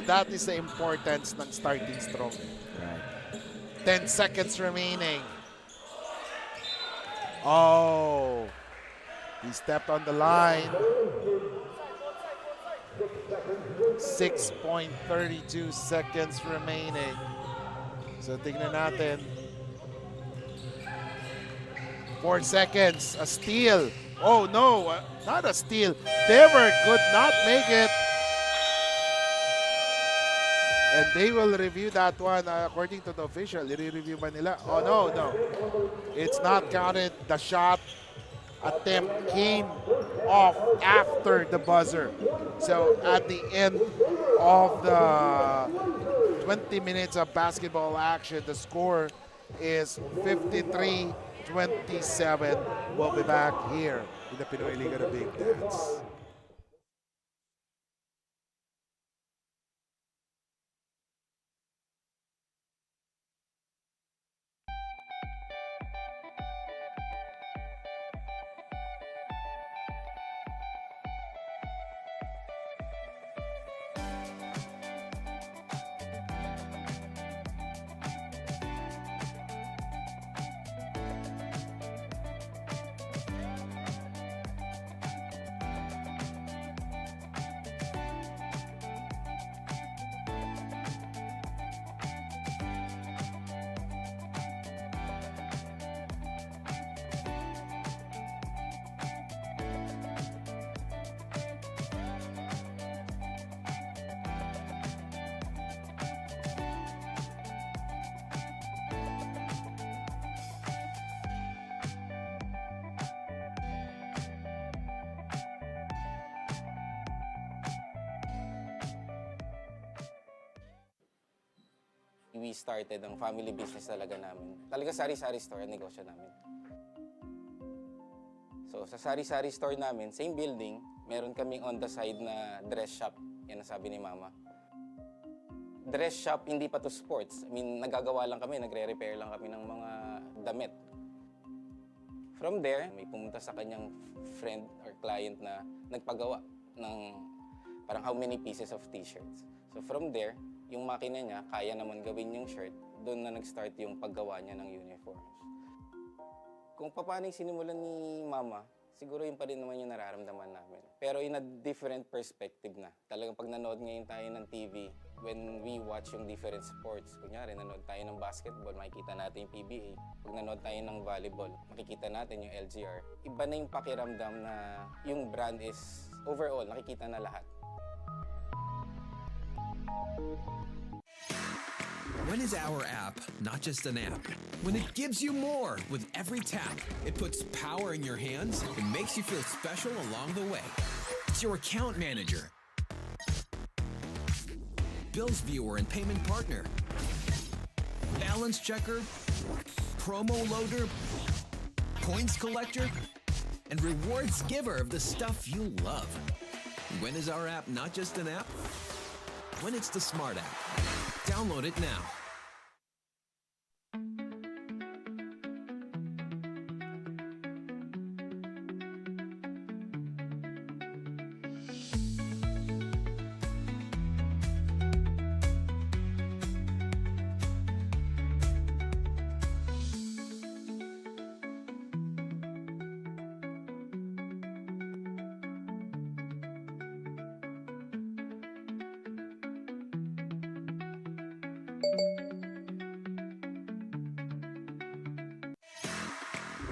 That is the importance ng starting strong. Right. 10 seconds remaining. Oh, he stepped on the line. 6.32 seconds remaining. So tingnan natin. 4 seconds. A steal. Oh no, not a steal. Dever could not make it. And they will review that one according to the official. I-review ba nila? Oh no. It's not counted. The shot attempt came off after the buzzer. So at the end of the 20 minutes of basketball action, the score is 53 27. We'll be back here in the Pinoyliga, the Big Dance. We started ang family business talaga namin. Talaga sari-sari store ang negosyo namin. So sa sari-sari store namin, same building, meron kaming on the side na dress shop. Yan ang sabi ni Mama. Dress shop, hindi pa to sports. I mean, nagagawa lang kami, nagre-repair lang kami ng mga damit. From there, may pumunta sa kanyang friend or client na nagpagawa ng parang how many pieces of t-shirts. So from there, yung makina niya, kaya naman gawin yung shirt, doon na nag-start yung paggawa niya ng uniforms. Kung paano yung sinimulan ni Mama, siguro yun pa rin naman yung nararamdaman namin. Pero in a different perspective na. Talagang pag nanood ngayon tayo ng TV, when we watch yung different sports, kunyari nanood tayo ng basketball, makikita natin yung PBA. Pag nanood tayo ng volleyball, makikita natin yung LGR. Iba na yung pakiramdam na yung brand is overall, nakikita na lahat. When is our app not just an app? When it gives you more with every tap. It puts power in your hands and makes you feel special along the way. It's your account manager, bills viewer and payment partner, balance checker, promo loader, points collector, and rewards giver of the stuff you love. When is our app not just an app? When it's the Smart app. Download it now.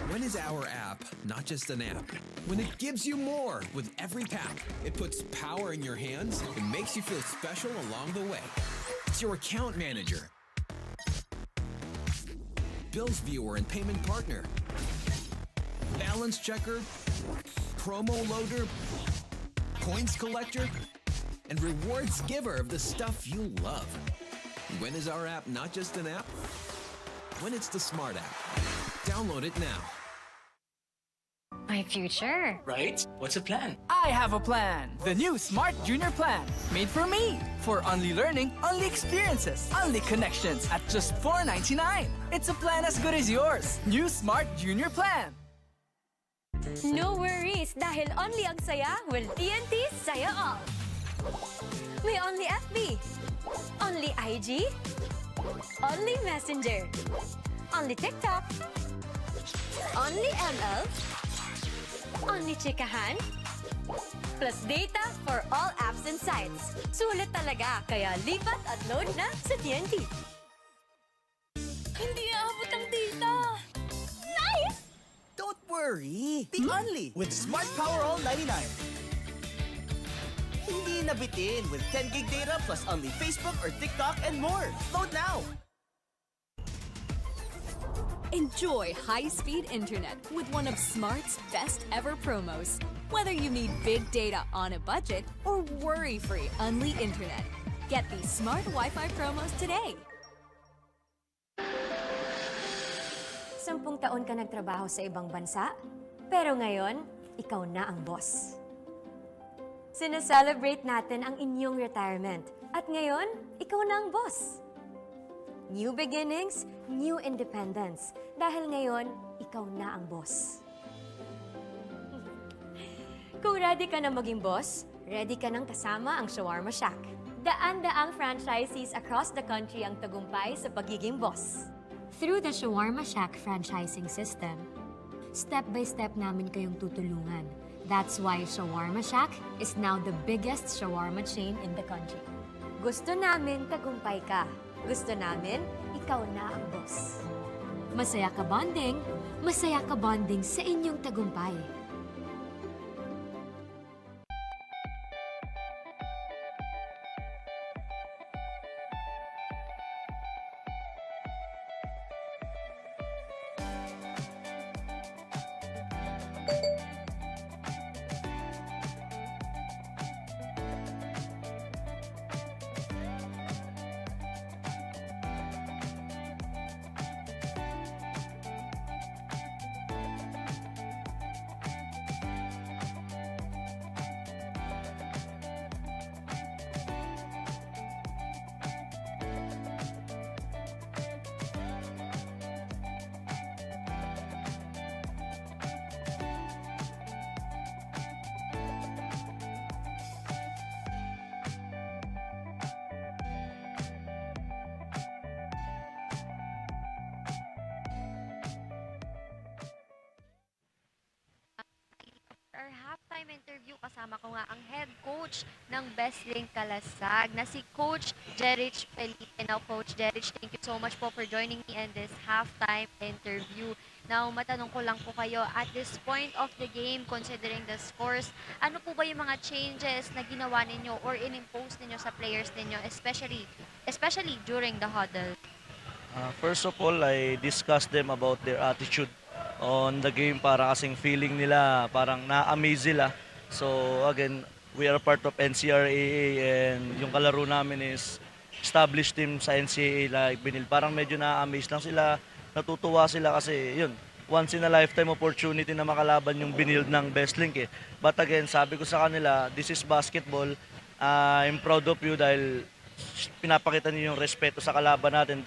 When is our app not just an app? When it gives you more with every tap. It puts power in your hands and makes you feel special along the way. It's your account manager, bills viewer and payment partner, balance checker, promo loader, points collector, and rewards giver of the stuff you love. When is our app not just an app? When it's the Smart app. Download it now. My future. Right? What's the plan? I have a plan. The new Smart Junior Plan. Made for me. For only learning, only experiences, only connections at just $4.99. It's a plan as good as yours. New Smart Junior Plan. No worries, dahil only ang saya will TNT saya all. May only FB, only IG, only Messenger, only TikTok, only ML, only chikahan, plus data for all apps and sites. Sulit talaga, kaya lipat at load na sa TNT. Hindi aabot ang data. Nice! Don't worry, be only with Smart Power All 99. Hindi nabitin with 10 gig data plus only Facebook or TikTok and more. Load now! Enjoy high-speed internet with one of Smart's best ever promos. Whether you need big data on a budget or worry-free Unli internet. Get these Smart Wi-Fi promos today. 10 taon ka nagtrabaho sa ibang bansa, pero ngayon, ikaw na ang boss. Sineselebrate natin ang inyong retirement at ngayon, ikaw na ang boss. New beginnings, new independence. Dahil ngayon, ikaw na ang boss. Kung ready ka na maging boss, ready ka nang kasama ang Shawarma Shack. Daan-daang franchisees across the country ang tagumpay sa pagiging boss. Through the Shawarma Shack franchising system, step by step namin kayong tutulungan. That's why Shawarma Shack is now the biggest shawarma chain in the country. Gusto namin tagumpay ka. Gusto namin ikaw na ang boss. Masaya ka bonding sa inyong tagumpay. Our halftime interview, kasama ko nga ang head coach ng Bestlink Kalasag na si Coach Jerich Felipe. Now, Coach Jerich, thank you so much po for joining me in this halftime interview. Now, matanong ko lang po kayo, at this point of the game, considering the scores, ano po ba yung mga changes na ginawa ninyo or inimpose ninyo sa players ninyo, especially during the huddle? First of all, I discussed them about their attitude on the game para kasing feeling nila parang na-amaze sila. So again, we are part of NCRAA and yung kalaro namin is established team sa NCAA like Benilde. Parang medyo na-amaze lang sila, natutuwa sila kasi yun, once in a lifetime opportunity na makalaban yung Benilde ng Bestlink eh. But again, sabi ko sa kanila, this is basketball. I'm proud of you dahil pinapakita niyo yung respeto sa kalaban natin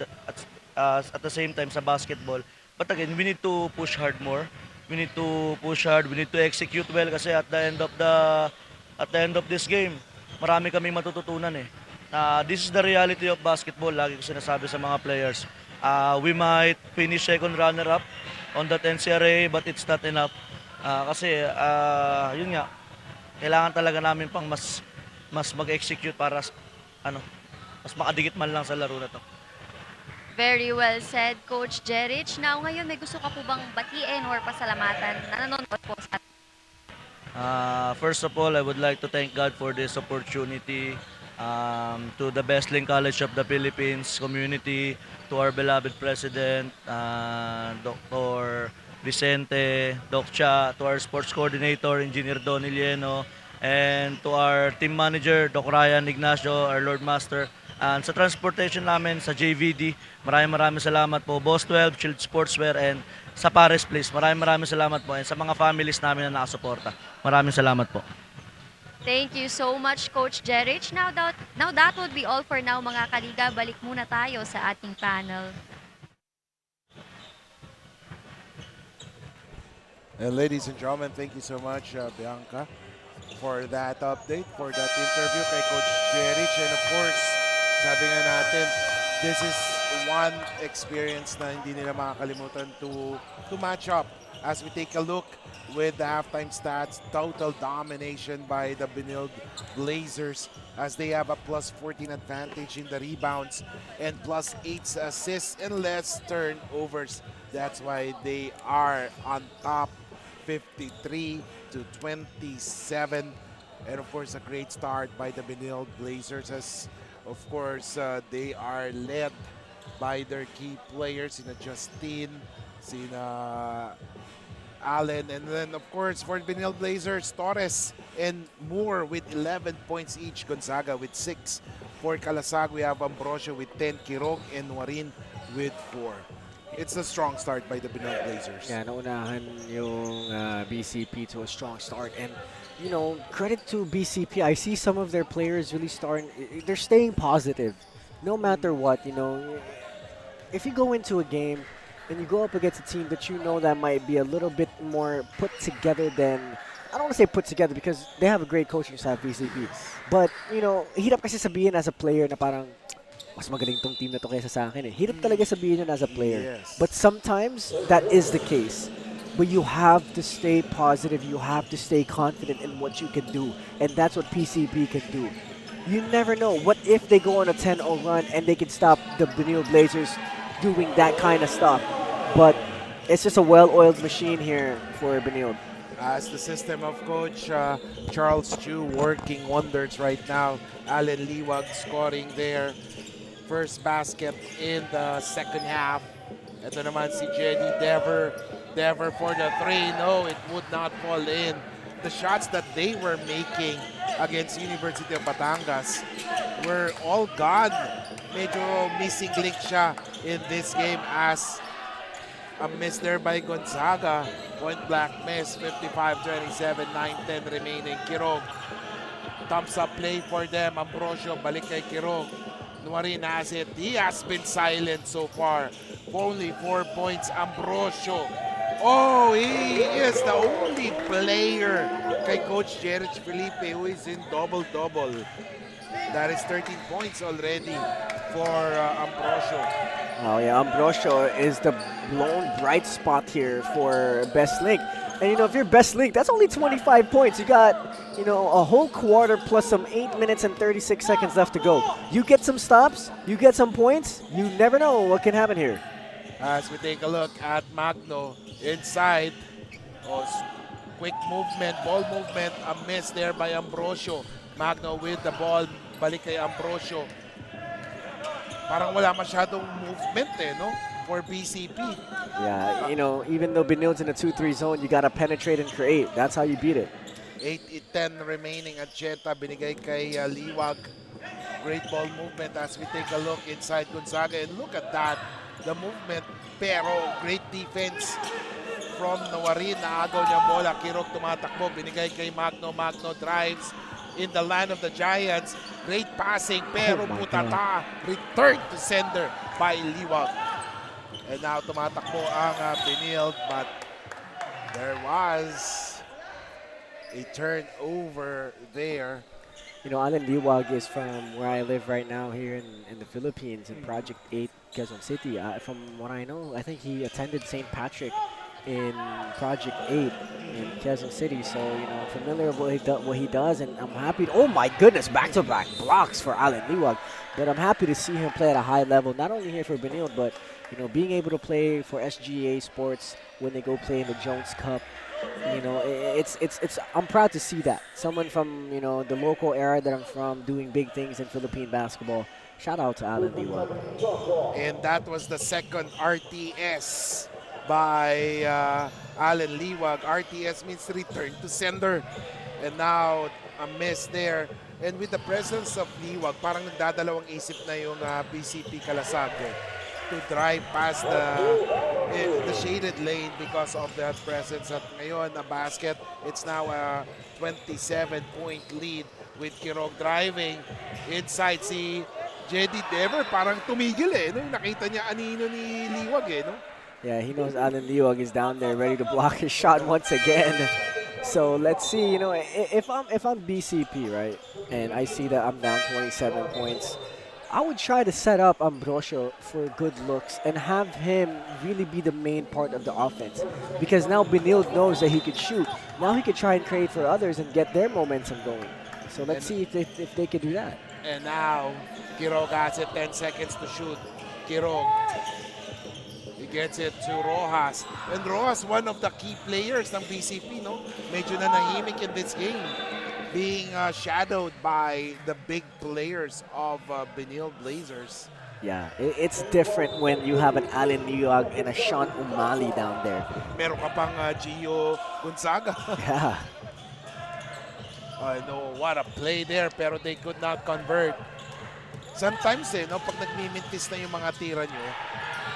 at the same time sa basketball. But again, we need to push hard more. We need to push hard. We need to execute well kasi at the end of this game, marami kaming matututunan eh. This is the reality of basketball. Lagi ko sinasabi sa mga players. We might finish second runner-up on that NCRA, but it's not enough. Kasi yun nga, kailangan talaga namin pang mas mag-execute para mas makadikit man lang sa laro na to. Very well said, Coach Jerich. Now, ngayon, may gusto ka po bang batiin or pasalamatan na nanonood po sa atin? First of all, I would like to thank God for this opportunity, to the Bestlink College of the Philippines community, to our beloved President, Dr. Vicente, Doc Cha, to our sports coordinator, Engineer Donnie Lieno, and to our team manager, Doc Ryan Ignacio, our Lord Master. And sa transportation namin, sa JVD, maraming salamat po. Boss 12, Shield Sportswear, and sa Paris Place, maraming salamat po. And sa mga families namin na nakasuporta, maraming salamat po. Thank you so much, Coach Jerich. Now that would be all for now, mga kaliga. Balik muna tayo sa ating panel. And ladies and gentlemen, thank you so much, Bianca, for that update, for that interview kay Coach Jerich. And of course, sabi nga natin, this is one experience na hindi nila makakalimutan to match up. As we take a look with the halftime stats, total domination by the Benilde Blazers as they have a plus 14 advantage in the rebounds and plus 8 assists and less turnovers. That's why they are on top, 53-27. And of course, a great start by the Benilde Blazers as of course, they are led by their key players, Justin, Allen, and then of course for Benilde Blazers, Torres and Moore with 11 points each, Gonzaga with 6. For Kalasag, we have Ambrosio with 10, Kirog and Warin with 4. It's a strong start by the Benilde Blazers. Yeah, naunahan yung BCP to a strong start. And, you know, credit to BCP. I see some of their players really they're staying positive no matter what, you know. If you go into a game and you go up against a team that you know that might be a little bit more put together than, I don't want to say put together because they have a great coaching staff, BCP. But, you know, hirap kasi sabihin as a player na parang, mas magaling tong team na to kaysa sa akin eh. Hirap talaga sabihin yun as a player. Yes. But sometimes, that is the case. But you have to stay positive. You have to stay confident in what you can do. And that's what PCP can do. You never know. What if they go on a 10-0 run and they can stop the Benilde Blazers doing that kind of stuff? But it's just a well-oiled machine here for Benilde. As the system of Coach Charles Chu working wonders right now. Allen Liwag scoring there. First basket in the second half. Ito naman si Jenny Dever. Dever for the three. No, it would not fall in. The shots that they were making against University of Batangas were all gone. Medyo missing link siya in this game as a miss there by Gonzaga. Point blank miss, 55-27, 9-10 remaining. Kirog, thumbs up play for them. Ambrosio, balik kay Kirog. Nuarin has it. He has been silent so far. Only 4 points. Ambrosio. Oh, he is the only player kay Coach Jared Felipe who is in double-double. That is 13 points already for Ambrosio. Oh yeah, Ambrosio is the lone bright spot here for Bestlink. And you know, if you're Bestlink, that's only 25 points. You got, you know, a whole quarter plus some 8 minutes and 36 seconds left to go. You get some stops, you get some points, you never know what can happen here. As we take a look at Magno inside. Oh, quick movement, ball movement, a miss there by Ambrosio. Magno with the ball, balik kay Ambrosio. Parang wala masyadong movement no? For BCP. Yeah, you know, even though Benilde's in a 2-3 zone, you gotta penetrate and create. That's how you beat it. 8-10 remaining at Jetta, binigay kay Liwag. Great ball movement as we take a look inside Gonzaga. And look at that, the movement. Pero great defense from Nawarin. Naagaw niya bola. Kirok tumatakbo, binigay kay Magno. Magno drives in the land of the Giants. Great passing, pero putata. Return to sender by Liwag. And now tumatakbo ang Benilde, but there was a turnover there. You know, Allen Liwag is from where I live right now here in the Philippines in Project 8, Quezon City. From what I know, I think he attended St. Patrick in Project 8 in Quezon City. So, you know, familiar with what he does, and I'm happy. Oh my goodness, back-to-back blocks for Allen Liwag. But I'm happy to see him play at a high level, not only here for Benilde, but, you know, being able to play for SGA Sports when they go play in the Jones Cup. You know, I'm proud to see that. Someone from, you know, the local area that I'm from doing big things in Philippine basketball. Shout out to Allen Liwag. And that was the second RTS by Allen Liwag. RTS means return to sender. And now a miss there. And with the presence of Liwag, parang nagdadalawang isip na yung BCP Kalasag to drive past the shaded lane because of that presence. At ngayon, a basket, it's now a 27-point lead with Kirog driving inside. Si Jedi Dever parang tumigil no? Nakita niya anino ni Liwag no? Yeah, he knows Allen Liwag is down there ready to block his shot once again. So let's see, you know, if I'm BCP, right, and I see that I'm down 27 points, I would try to set up Ambrosio for good looks and have him really be the main part of the offense. Because now Benilde knows that he could shoot. Now he could try and create for others and get their momentum going. So let's see if they can do that. And now, Kirog has it, 10 seconds to shoot. Kirog, he gets it to Rojas. And Rojas, one of the key players ng BCP, no? Medyo nanahimik in this game, being shadowed by the big players of Benilde Blazers. Yeah, it's different when you have an Allen Liwag and a Sean Umali down there. Meron ka pang Gio Gonzaga. Yeah. I know what a play there, pero they could not convert. Sometimes no, pag nagmimintis na yung mga tira nyo,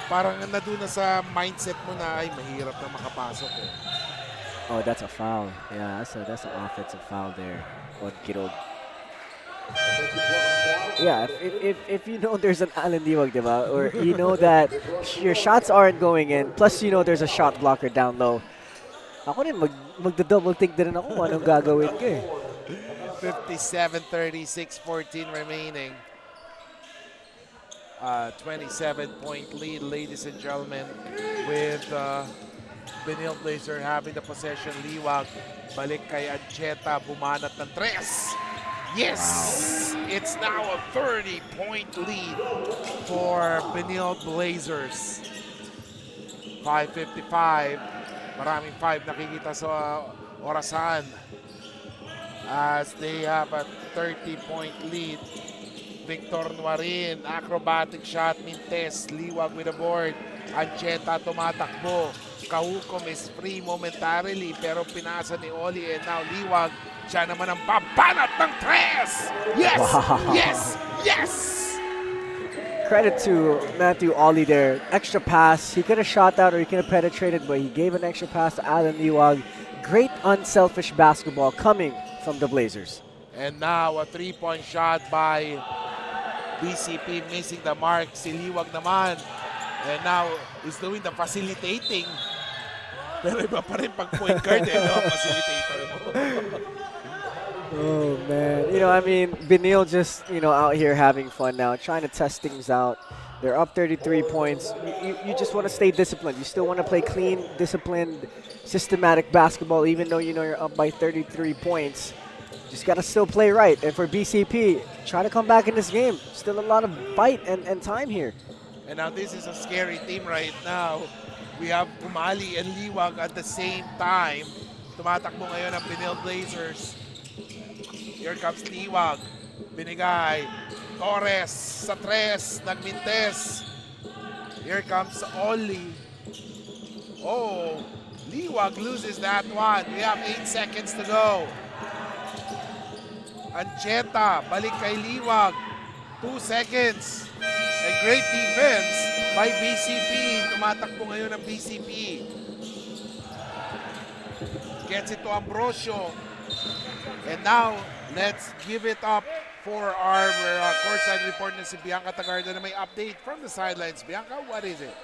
parang nandun na sa mindset mo na ay mahirap na makapasok eh. Oh, that's a foul. Yeah, that's an offensive foul there on Kirog. Yeah, if you know there's an Alan Diwag, diba? Or you know that your shots aren't going in, plus you know there's a shot blocker down low. Ako rin, magda-double think din ako kung anong gagawin ko eh. 57-36, 14 remaining. 27-point lead, ladies and gentlemen, with Benilde Blazer having the possession. Liwag, balik kay Ancheta, bumanat ng 3. Yes! Wow. It's now a 30-point lead for Benilde Blazers. 5:55. Maraming 5 nakikita sa orasan as they have a 30-point lead. Victor Nuarin, acrobatic shot, Mintes, Liwag with a board. Ancheta tumatakbo. Kahukom is free momentarily pero pinasa ni Oli and now Liwag. Siya naman ang babanat ng 3! Yes! Wow. Yes! Yes! Credit to Matthew Ollie there. Extra pass. He could have shot that or he could have penetrated, but he gave an extra pass to Alan Liwag. Great unselfish basketball coming from the Blazers. And now a 3-point shot by BCP, missing the mark. Si Liwag naman. And now is doing the facilitating. Pero iba pa rin pag point guard eh, no? Facilitator mo. Oh, man. You know, I mean, Benilde just, you know, out here having fun now, trying to test things out. They're up 33 points. You just want to stay disciplined. You still want to play clean, disciplined, systematic basketball, even though you know you're up by 33 points. Just got to still play right. And for BCP, try to come back in this game. Still a lot of fight and time here. And now this is a scary team right now. We have Umali and Liwag at the same time. Tumatakbo ngayon ang Benilde Blazers. Here comes Liwag. Binigay. Torres sa 3. Nagmintes. Here comes Oli. Oh, Liwag loses that one. We have 8 seconds to go. Ancheta, balik kay Liwag. 2 seconds. A great defense by BCP. Tumatakbo ngayon ang BCP. Gets it to Ambrosio. And now, let's give it up for our courtside report na si Bianca Tagarda na may update from the sidelines. Bianca, what is it?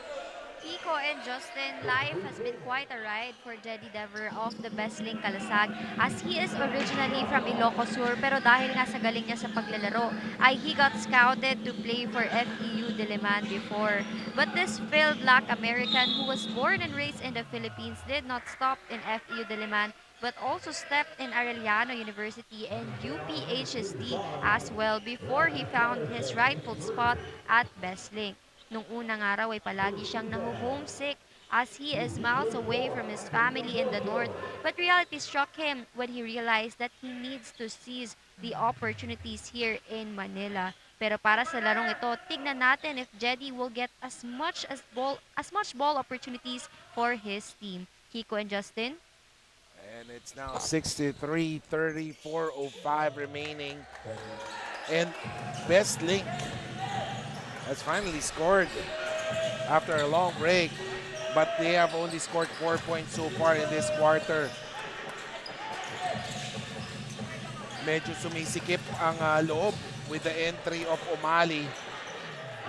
Kiko and Justin, life has been quite a ride for Jedi Dever of the Bestlink Kalasag as he is originally from Ilocos Sur pero dahil nga sa galing niya sa paglalaro ay he got scouted to play for FEU Diliman before. But this filled black American who was born and raised in the Philippines did not stop in FEU Diliman but also stepped in Arellano University and UPHSD as well before he found his rightful spot at Bestlink. Nung unang araw ay palagi siyang naho-homesick as he is miles away from his family in the north. But reality struck him when he realized that he needs to seize the opportunities here in Manila. Pero para sa larong ito, tignan natin if Jedi will get as much ball opportunities for his team. Kiko and Justin? And it's now 63-34, 05 remaining. And Bestlink has finally scored after a long break, but they have only scored 4 points so far in this quarter. Medyo sumisikip ang loob with the entry of Umali.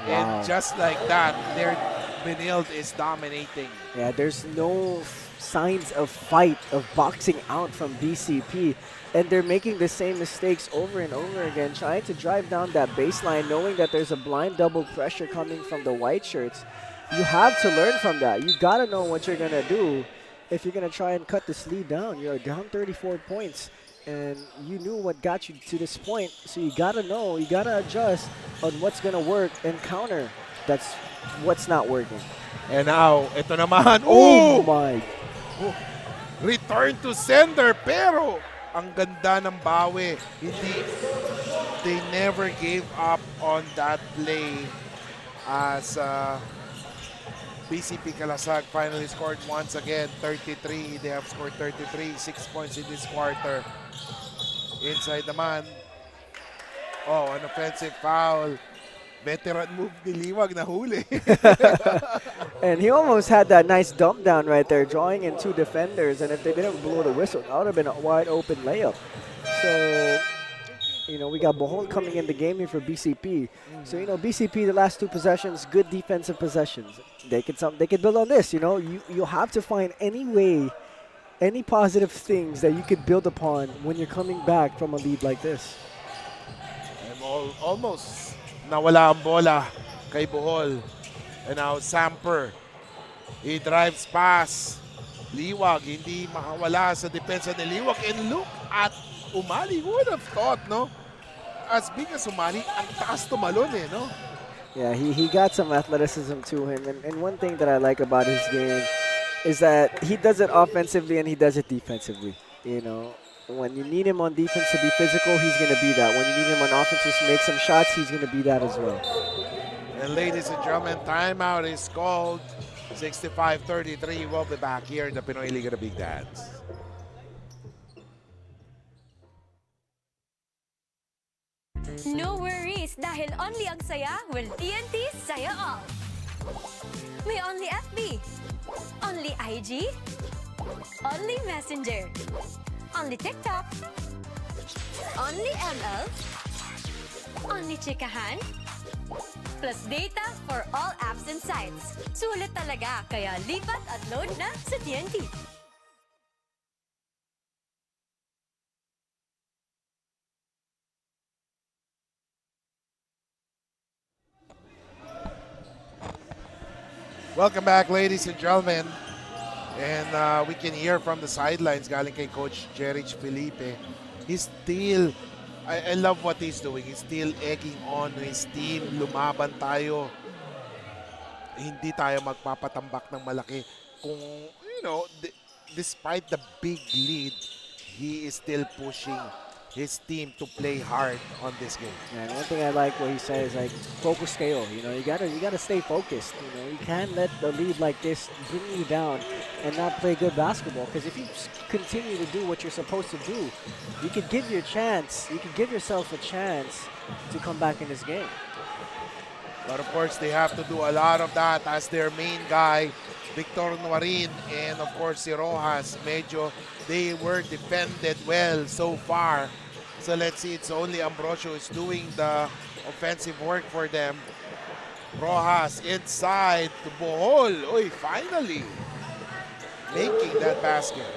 Wow. And just like that, their Benilde is dominating. Yeah, there's no signs of fight, of boxing out from BCP. And they're making the same mistakes over and over again, trying to drive down that baseline, knowing that there's a blind double pressure coming from the white shirts. You have to learn from that. You got to know what you're going to do if you're going to try and cut this lead down. You're down 34 points, and you knew what got you to this point. So you got to know, you got to adjust on what's going to work and counter that's what's not working. And now, ito naman. Oh my. Return to sender, pero ang ganda ng bawi. They never gave up on that play as BCP Kalasag finally scored once again, 33. They have scored 33, 6 points in this quarter. Inside naman. Oh, an offensive foul. Veteran move ni Liwag na huli. And he almost had that nice dump down right there, drawing in 2 defenders. And if they didn't blow the whistle, that would have been a wide open layup. So, you know, we got Bohol coming in the game here for BCP. So, you know, BCP, the last 2 possessions, good defensive possessions. They could build on this, you know. You have to find any way, any positive things that you could build upon when you're coming back from a lead like this. And almost nawala ang bola kay Bohol. And now Samper, he drives past. Liwag, hindi makawala sa depensa ni Liwag. And look at Umali. Who would have thought, no? As big as Umali, ang taas tumalon eh, no? Yeah, he got some athleticism to him. And one thing that I like about his game is that he does it offensively and he does it defensively. You know, when you need him on defense to be physical, he's going to be that. When you need him on offense to make some shots, he's going to be that as well. And ladies and gentlemen, timeout is called. 65-33. We'll be back here in the Pinoyliga, the Big Dance. No worries, dahil only ang saya will TNT Saya All. May only FB, only IG, only Messenger, only TikTok, only ML, only Chikahan, plus data for all apps and sites. Sulit talaga, kaya lipat at load na sa TNT. Welcome back, ladies and gentlemen. And we can hear from the sidelines, galing kay Coach Jerich Felipe. He's still, I love what he's doing. He's still egging on his team. Lumaban tayo. Hindi tayo magpapatambak ng malaki. Kung, you know, despite the big lead, he is still pushing his team to play hard on this game. And one thing I like what he says, like, focus kayo. You know, you gotta stay focused. You know, you can't let the lead like this bring you down and not play good basketball. Because if you continue to do what you're supposed to do, you could give your chance. You could give yourself a chance to come back in this game. But of course, they have to do a lot of that as their main guy, Victor Nuarin, and of course si Rojas. Medyo they were defended well so far. So let's see, it's only Ambrosio is doing the offensive work for them. Rojas inside to Bohol. Oy, finally making that basket.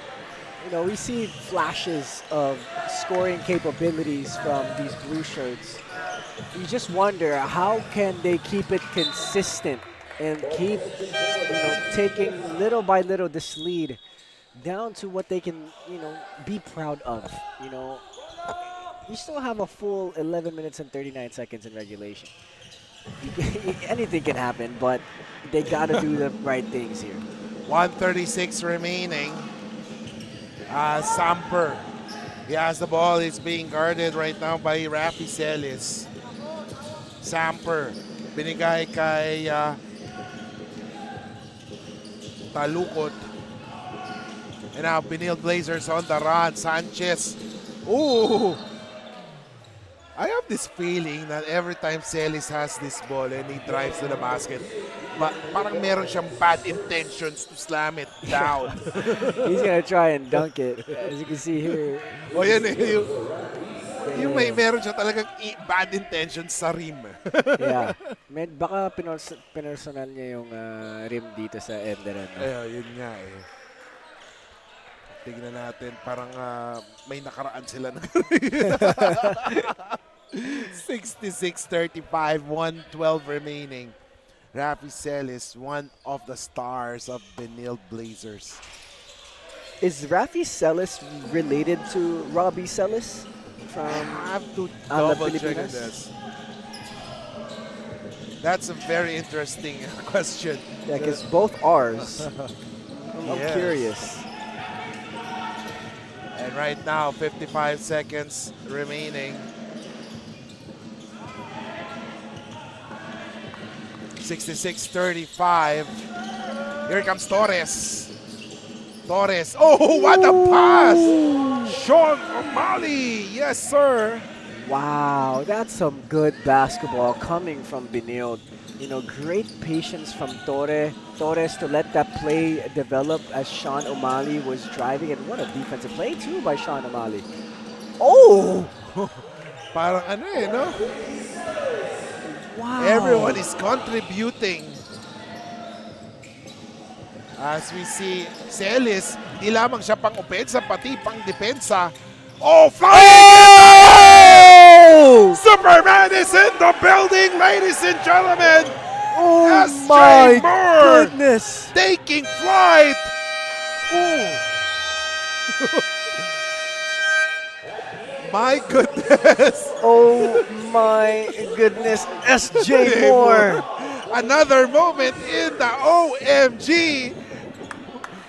You know, we see flashes of scoring capabilities from these blue shirts. You just wonder, how can they keep it consistent and keep, you know, taking little by little this lead down to what they can, you know, be proud of. You know, you still have a full 11 minutes and 39 seconds in regulation. Anything can happen, but they got to do the right things here. 1:36 remaining. Samper, he has the ball. It's being guarded right now by Rafi Celis. Samper, binigay kay Talukot. And now Benilde Blazers on the run. Sanchez. Ooh! I have this feeling that every time Celis has this ball and he drives to the basket, parang meron siyang bad intentions to slam it down. He's going to try and dunk it, as you can see here. O yan eh. Yung meron siya talagang bad intentions sa rim. Yeah. Baka pinersonal niya yung rim dito sa ENDERUN. Yun nga eh. Tignan natin, parang may nakaraan sila na 66-35, 1:12 remaining. Rafi Celis, one of the stars of Benilde Blazers. Is Rafi Celis related to Robbie Celis? I have to double check on this. That's a very interesting question. Yeah, because both R's. I'm curious. And right now, 55 seconds remaining. 66-35. Here comes Torres. Torres. Oh, what a pass! Sean O'Malley. Yes, sir. Wow, that's some good basketball coming from Benilde. You know, great patience from Torres to let that play develop as Sean O'Malley was driving. And what a defensive play, too, by Sean O'Malley. Oh! Parang ano eh, no? Wow. Everyone is contributing. As we see, si Ellis, di lamang siya pang opensa, pati pang depensa. Oh, flying! Superman is in the building, ladies and gentlemen. Oh SJ my Moore goodness! taking flight. Ooh. My goodness. Oh my goodness, SJ Moore. Another moment in the OMG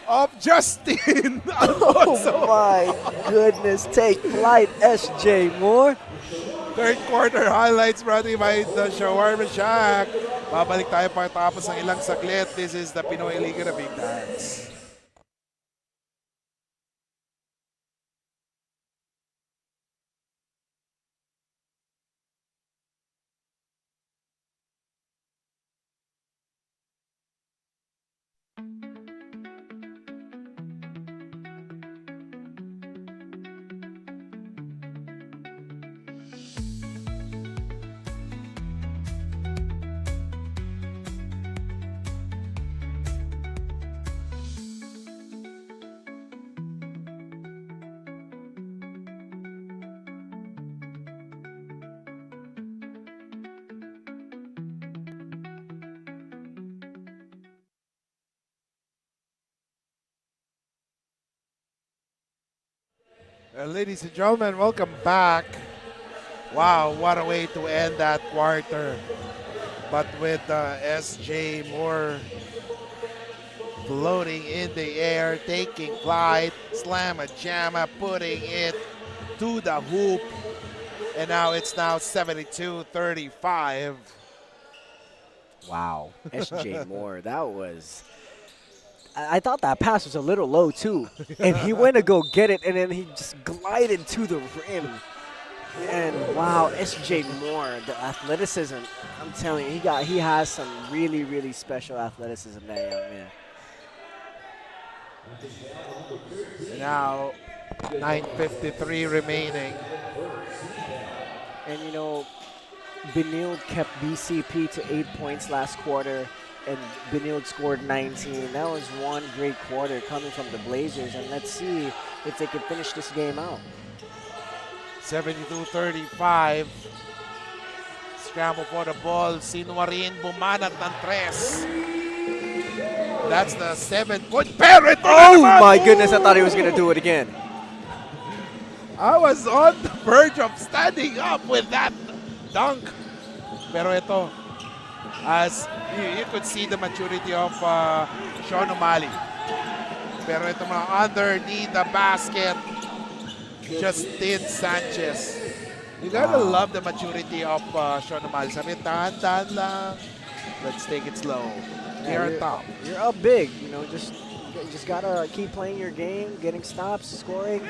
of Justin Alfonso. Oh my goodness, take flight, SJ Moore. Third quarter highlights brought to you by the Shawarma Shack. Babalik tayo pagkatapos ng ilang saglit. This is the Pinoyliga, the Big Dance. Ladies and gentlemen, welcome back. Wow, what a way to end that quarter. But with SJ Moore floating in the air, taking flight, slam a jamma, putting it to the hoop. And now it's now 72-35. Wow, SJ Moore, that was... I thought that pass was a little low too. And he went to go get it and then he just glided to the rim. And wow, SJ Moore, the athleticism, I'm telling you, he has some really, really special athleticism, that young man. Now 9:53 remaining. And you know, Benilde kept BCP to 8 points last quarter. And Benilde scored 19. That was one great quarter coming from the Blazers. And let's see if they can finish this game out. 72-35. Scramble for the ball. Sinuarin bumanat ng tres. That's the 7-point Barrett. Oh my goodness, I thought he was going to do it again. I was on the verge of standing up with that dunk. Pero ito, as you could see the maturity of Sean O'Malley. Pero ito mga underneath the basket, Justin Sanchez. You gotta love the maturity of Sean O'Malley. Sabi, tahan-tahan lang. Let's take it slow. Here on top. You're up big, you know, you just gotta keep playing your game, getting stops, scoring.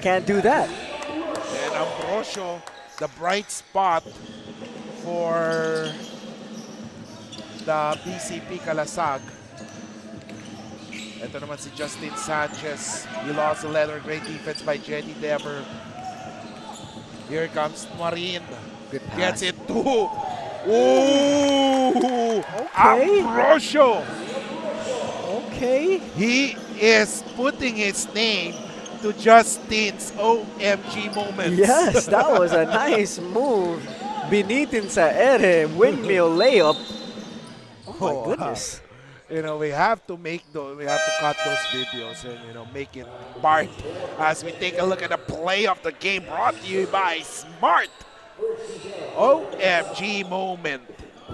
Can't do that. And Ambrosio, the bright spot for the BCP Kalasag. Ito naman si Justin Sanchez. He lost the leather. Great defense by Jetty Dever. Here comes Marin. Good pass. Gets it too. Ooh! Okay. Ambrosio. Okay. He is putting his name to Justin's OMG moments. Yes, that was a nice move. Binitin sa ere, windmill layup. Oh my goodness. You know, we have to cut those videos and, you know, make it part as we take a look at the play of the game brought to you by Smart. OMG moment.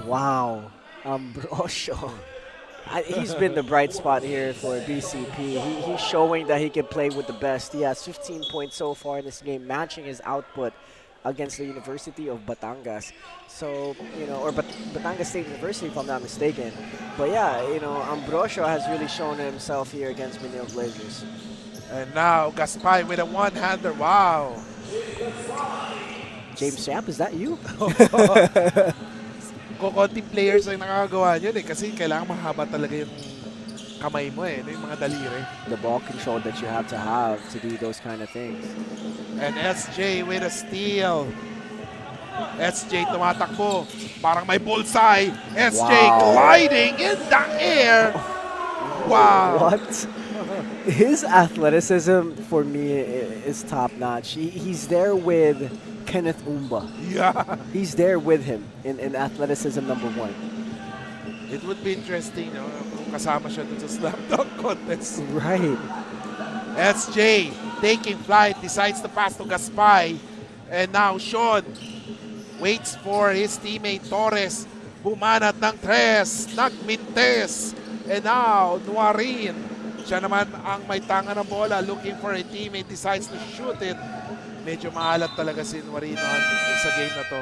Wow. Ambrosio. He's been the bright spot here for BCP. He's showing that he can play with the best. He has 15 points so far in this game, matching his output against the University of Batangas. So, you know, or Batangas State University, if I'm not mistaken. But yeah, you know, Ambrosio has really shown himself here against Benilde Blazers. And now Gaspay with a one-hander. Wow. James Samp, is that you? Kukunting players ang nakakagawa yun eh. Kasi kailangan mahaba talaga yung kamay mo eh. Yung mga daliri. The ball control that you have to do those kind of things. And SJ with a steal. SJ tumatakbo. Parang may bullseye. SJ gliding in the air. Wow. What? His athleticism for me is top notch. He's there with Kenneth Umba. Yeah. He's there with him in athleticism #1. It would be interesting no, kung kasama siya dun sa slam dunk contest. Right. SJ taking flight, decides to pass to Gaspay. And now Sean waits for his teammate Torres. Bumanat ng tres, nagmintes. And now Nuarin. Siya naman ang may tanga ng bola, looking for a teammate, decides to shoot it. Medyo maalat talaga si Nuarin sa game na to.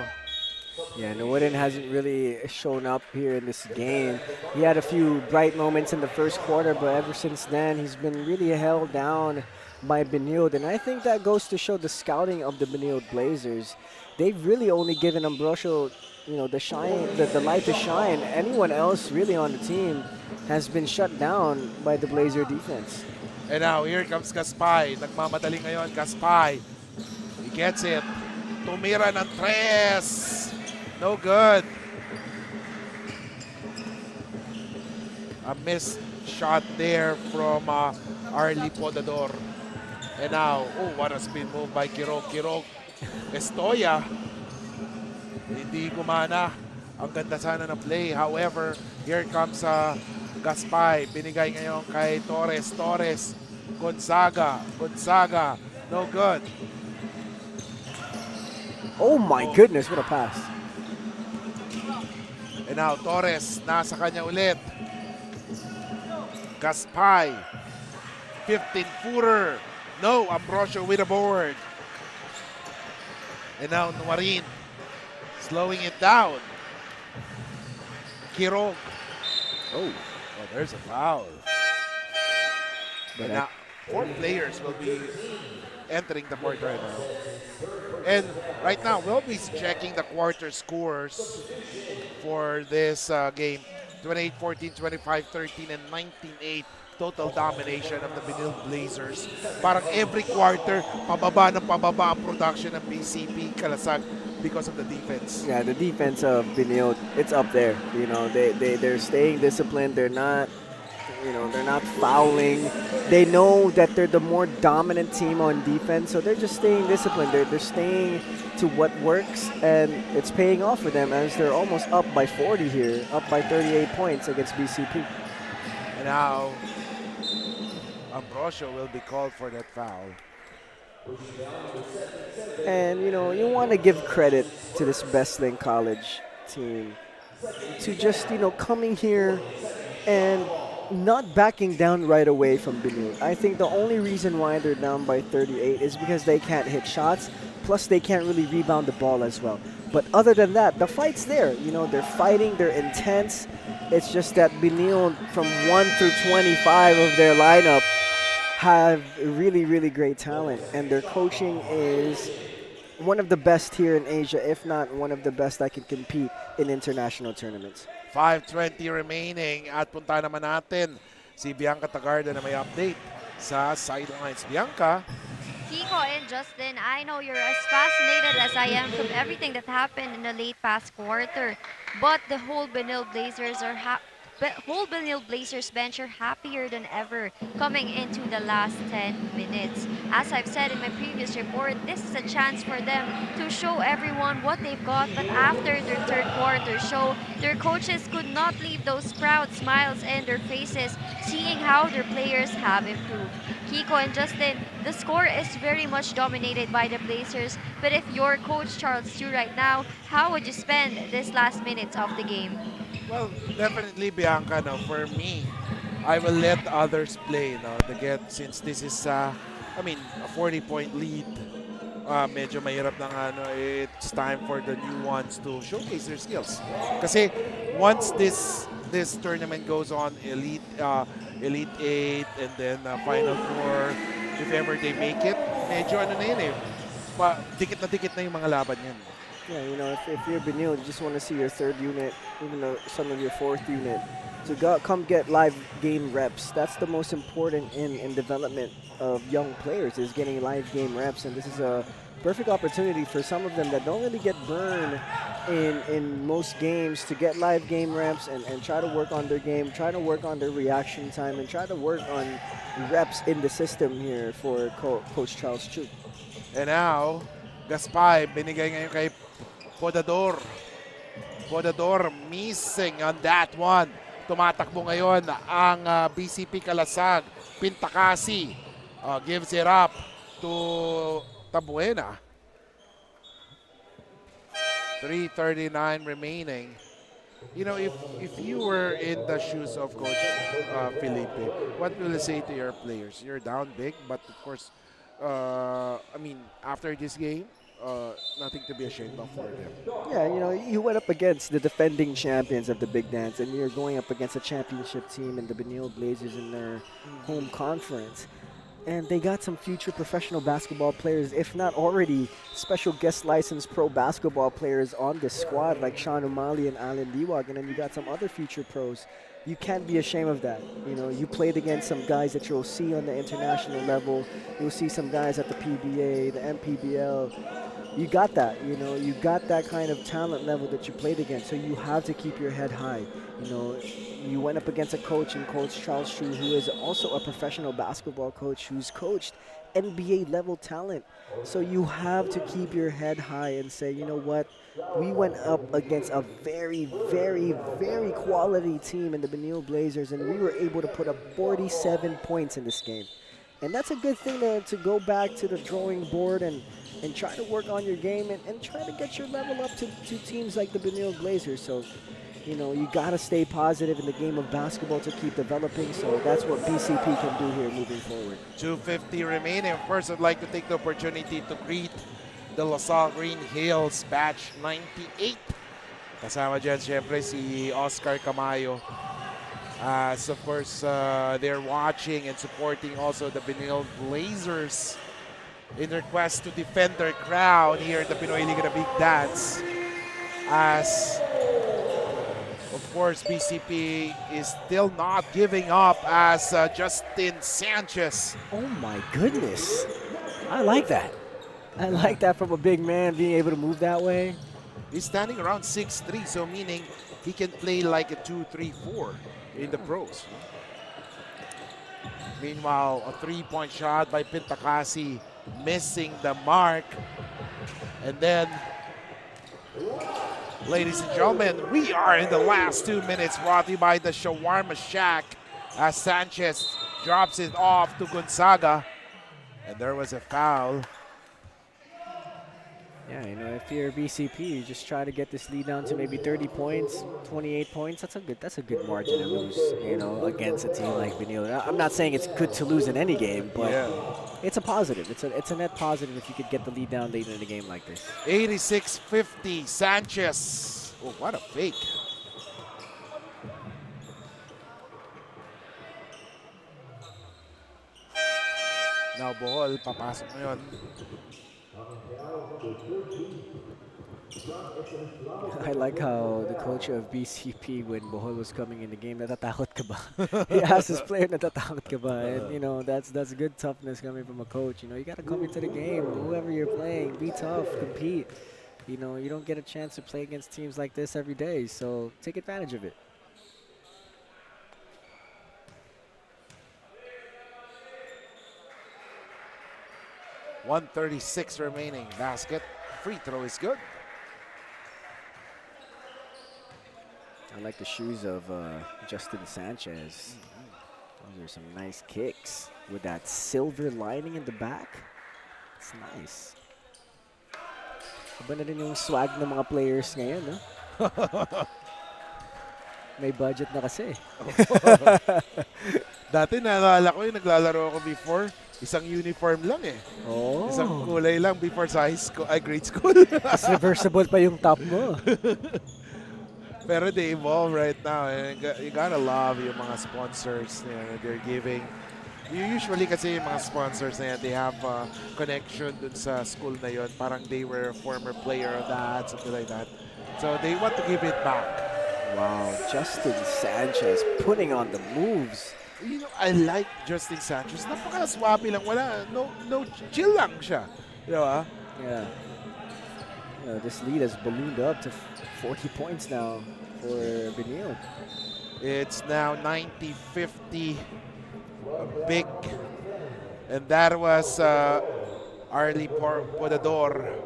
Yeah, Nuarin hasn't really shown up here in this game. He had a few bright moments in the first quarter, but ever since then, he's been really held down by Benilde. And I think that goes to show the scouting of the Benilde Blazers. They've really only given Ambrosio, you know, the light to shine. Anyone else really on the team has been shut down by the Blazer defense. And now, here comes Gaspay. Nagmamadali ngayon, Gaspay. He gets it. Tumira ng tres. No good. A missed shot there from Arlie Podador. And now, oh, what a spin move by Kirog. Kirog. Estoya. Hindi gumana. Ang ganda sana ng play. However, here comes Gaspay. Binigay ngayon kay Torres. Torres. Gonzaga. Gonzaga. No good. Oh my goodness, what a pass. And now Torres, nasa kanya ulit. Gaspay. 15-footer. No, Ambrosio with a board. And now Nuarin slowing it down. Kirog. Oh, there's a foul. And now 4 players will be entering the court right now. And right now, we'll be checking the quarter scores for this game. 28-14, 25-13, and 19-8. Total domination of the Benilde Blazers. Parang every quarter, pababa ng pababa ang production ng BCP Kalasag because of the defense. Yeah, the defense of Benilde, it's up there. You know, they're staying disciplined. They're not, you know, they're not fouling. They know that they're the more dominant team on defense, so they're just staying disciplined. They're staying to what works, and it's paying off for them as they're almost up by 40 here, up by 38 points against BCP. And now, Ambrosio will be called for that foul. And, you know, you want to give credit to this Bestlink College team to just, you know, coming here and not backing down right away from Benilde. I think the only reason why they're down by 38 is because they can't hit shots, plus they can't really rebound the ball as well. But other than that, the fight's there. You know, they're fighting, they're intense. It's just that Benilde, from 1 through 25 of their lineup, have really, really great talent. And their coaching is one of the best here in Asia, if not one of the best that can compete in international tournaments. 5:20 remaining at punta naman natin si Bianca Tagarda na may update sa sidelines. Bianca? Kiko and Justin, I know you're as fascinated as I am from everything that happened in the late past quarter. But the whole Benilde Blazers bench are happier than ever coming into the last 10 minutes. As I've said in my previous report, this is a chance for them to show everyone what they've got. But after their third quarter show, their coaches could not leave those proud smiles in their faces, seeing how their players have improved. Kiko and Justin, the score is very much dominated by the Blazers. But if you're Coach Charles Chu right now, how would you spend this last minutes of the game? Well, definitely Bianca, no, for me, I will let others play, no, to get, since this is, a 40-point lead. Medyo mahirap na nga, no, it's time for the new ones to showcase their skills. Kasi once this tournament goes on, Elite 8, and then Final Four, if ever they make it, medyo ano na yun eh, dikit na yung mga laban yan. Yeah, you know, if you're Benilde, you just want to see your third unit, even though some of your fourth unit, to come get live game reps. That's the most important in development of young players, is getting live game reps. And this is a perfect opportunity for some of them that don't really get burned in most games to get live game reps and try to work on their game, try to work on their reaction time, and try to work on reps in the system here for Coach Charles Chu. And now, Gaspay, binigay ngayon kay Podador. Podador missing on that one. Tumatakbo ngayon ang BCP Kalasag. Pintakasi gives it up to Tabuena. 3:39 remaining. You know, if you were in the shoes of Coach Felipe, what will you say to your players? You're down big, but of course, I mean, after this game, nothing to be ashamed of for them. Yeah, you know, you went up against the defending champions of the Big Dance, and you're going up against a championship team in the Benilde Blazers in their home conference. And they got some future professional basketball players, if not already special guest licensed pro basketball players on this squad, like Sean Umali and Alan Diwag, and then you got some other future pros. You can't be ashamed of that. You know, you played against some guys that you'll see on the international level. You'll see some guys at the PBA, the MPBL. You got that, you know, you got that kind of talent level that you played against, so you have to keep your head high. You know, you went up against a coach in Coach Charles Chu, who is also a professional basketball coach who's coached NBA level talent. So you have to keep your head high and say, you know what, we went up against a very, very, very quality team in the Benilde Blazers, and we were able to put up 47 points in this game. And that's a good thing to go back to the drawing board and try to work on your game and try to get your level up to teams like the Benilde Blazers. So, you know, you got to stay positive in the game of basketball to keep developing. So that's what BCP can do here moving forward. 2:50 remaining. Of course, I'd like to take the opportunity to greet the LaSalle Green Hills Batch 98. Kasama dyan, syempre, si Oscar Camayo. As, of course, they're watching and supporting also the Benilde Blazers in their quest to defend their crown here in the Pinoyliga, the Big Dance. As, of course, BCP is still not giving up as Justin Sanchez. Oh my goodness. I like that. I like that from a big man being able to move that way. He's standing around 6'3", so meaning he can play like a 2-3-4 in the pros. Meanwhile, a three-point shot by Pintakasi, missing the mark. And then, ladies and gentlemen, we are in the last 2 minutes, brought to you by the Shawarma Shack, as Sanchez drops it off to Gonzaga. And there was a foul. Yeah, you know, if you're BCP, you just try to get this lead down to maybe 30 points, 28 points. That's a good margin to lose, you know, against a team like Benilde. I'm not saying it's good to lose in any game, but it's a positive. It's a net positive if you could get the lead down late in a game like this. 86-50, Sanchez. Oh, what a fake. Now, Bohol, papasok ngayon. I like how the coach of BCP, when Bohol was coming in the game, natatakot ka ba? He asked his player, natatakot ka ba? And, you know, that's good toughness coming from a coach. You know, you got to come into the game, whoever you're playing, be tough, compete. You know, you don't get a chance to play against teams like this every day, so take advantage of it. .136 remaining. Basket. Free throw is good. I like the shoes of Justin Sanchez. Those are some nice kicks with that silver lining in the back. It's nice. Iba na rin yung swag ng mga players ngayon, no? May budget na kasi. Dati naalala ko yung naglalaro ako before. Isang uniform lang eh. Oh. Isang kulay lang before sa high school, grade school. Mas reversible pa yung top mo. Pero they evolve right now. And you gotta love yung mga sponsors. You know, they're giving Usually kasi yung mga sponsors na yan, they have connection dun sa school na yon. Parang they were a former player of that, something like that. So they want to give it back. Wow, Justin Sanchez putting on the moves. You know, I like Justin Sanchez. Napaka-swabe lang. Wala, no, chill lang siya. Di ba? Yeah. This lead has ballooned up to 40 points now for Benilde. It's now 90-50. Big. And that was Arlie Podador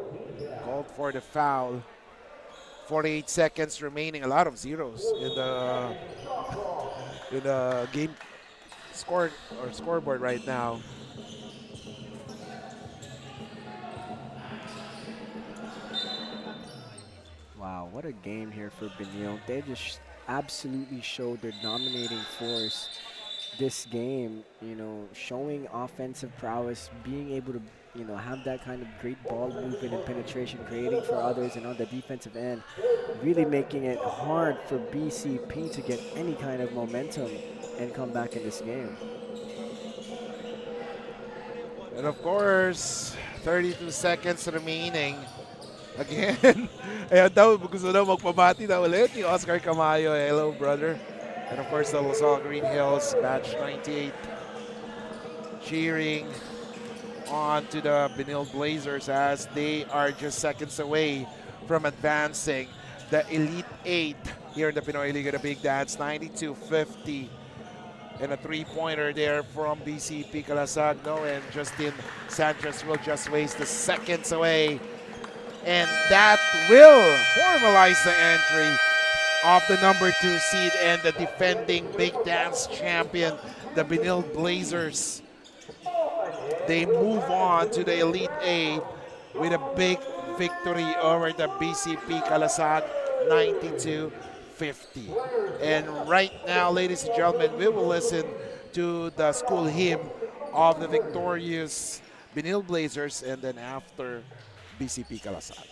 called for the foul. 48 seconds remaining. A lot of zeros in the game scoreboard right now. Wow, what a game here for Benilde. They just absolutely showed their dominating force this game, showing offensive prowess, being able to, have that kind of great ball movement and penetration, creating for others, and on the defensive end, really making it hard for BCP to get any kind of momentum and come back in this game. And of course, 32 seconds remaining. Again, ayan daw, gusto daw magpabati daw ulit ni Oscar Camayo. Hello, brother. And of course, the Lasal Green Hills, batch 98, cheering on to the Benilde Blazers as they are just seconds away from advancing the Elite 8 here in the Pinoyliga, the Big Dance, 92-50. And a three-pointer there from BCP Kalasag. No, and Justin Sanchez will just waste the seconds away. And that will formalize the entry of the number 2 seed and the defending Big Dance champion, the Benilde Blazers. They move on to the Elite 8 with a big victory over the BCP Kalasag, 92-50. And right now, ladies and gentlemen, we will listen to the school hymn of the victorious Benilde Blazers, and then after, BCP Kalasag.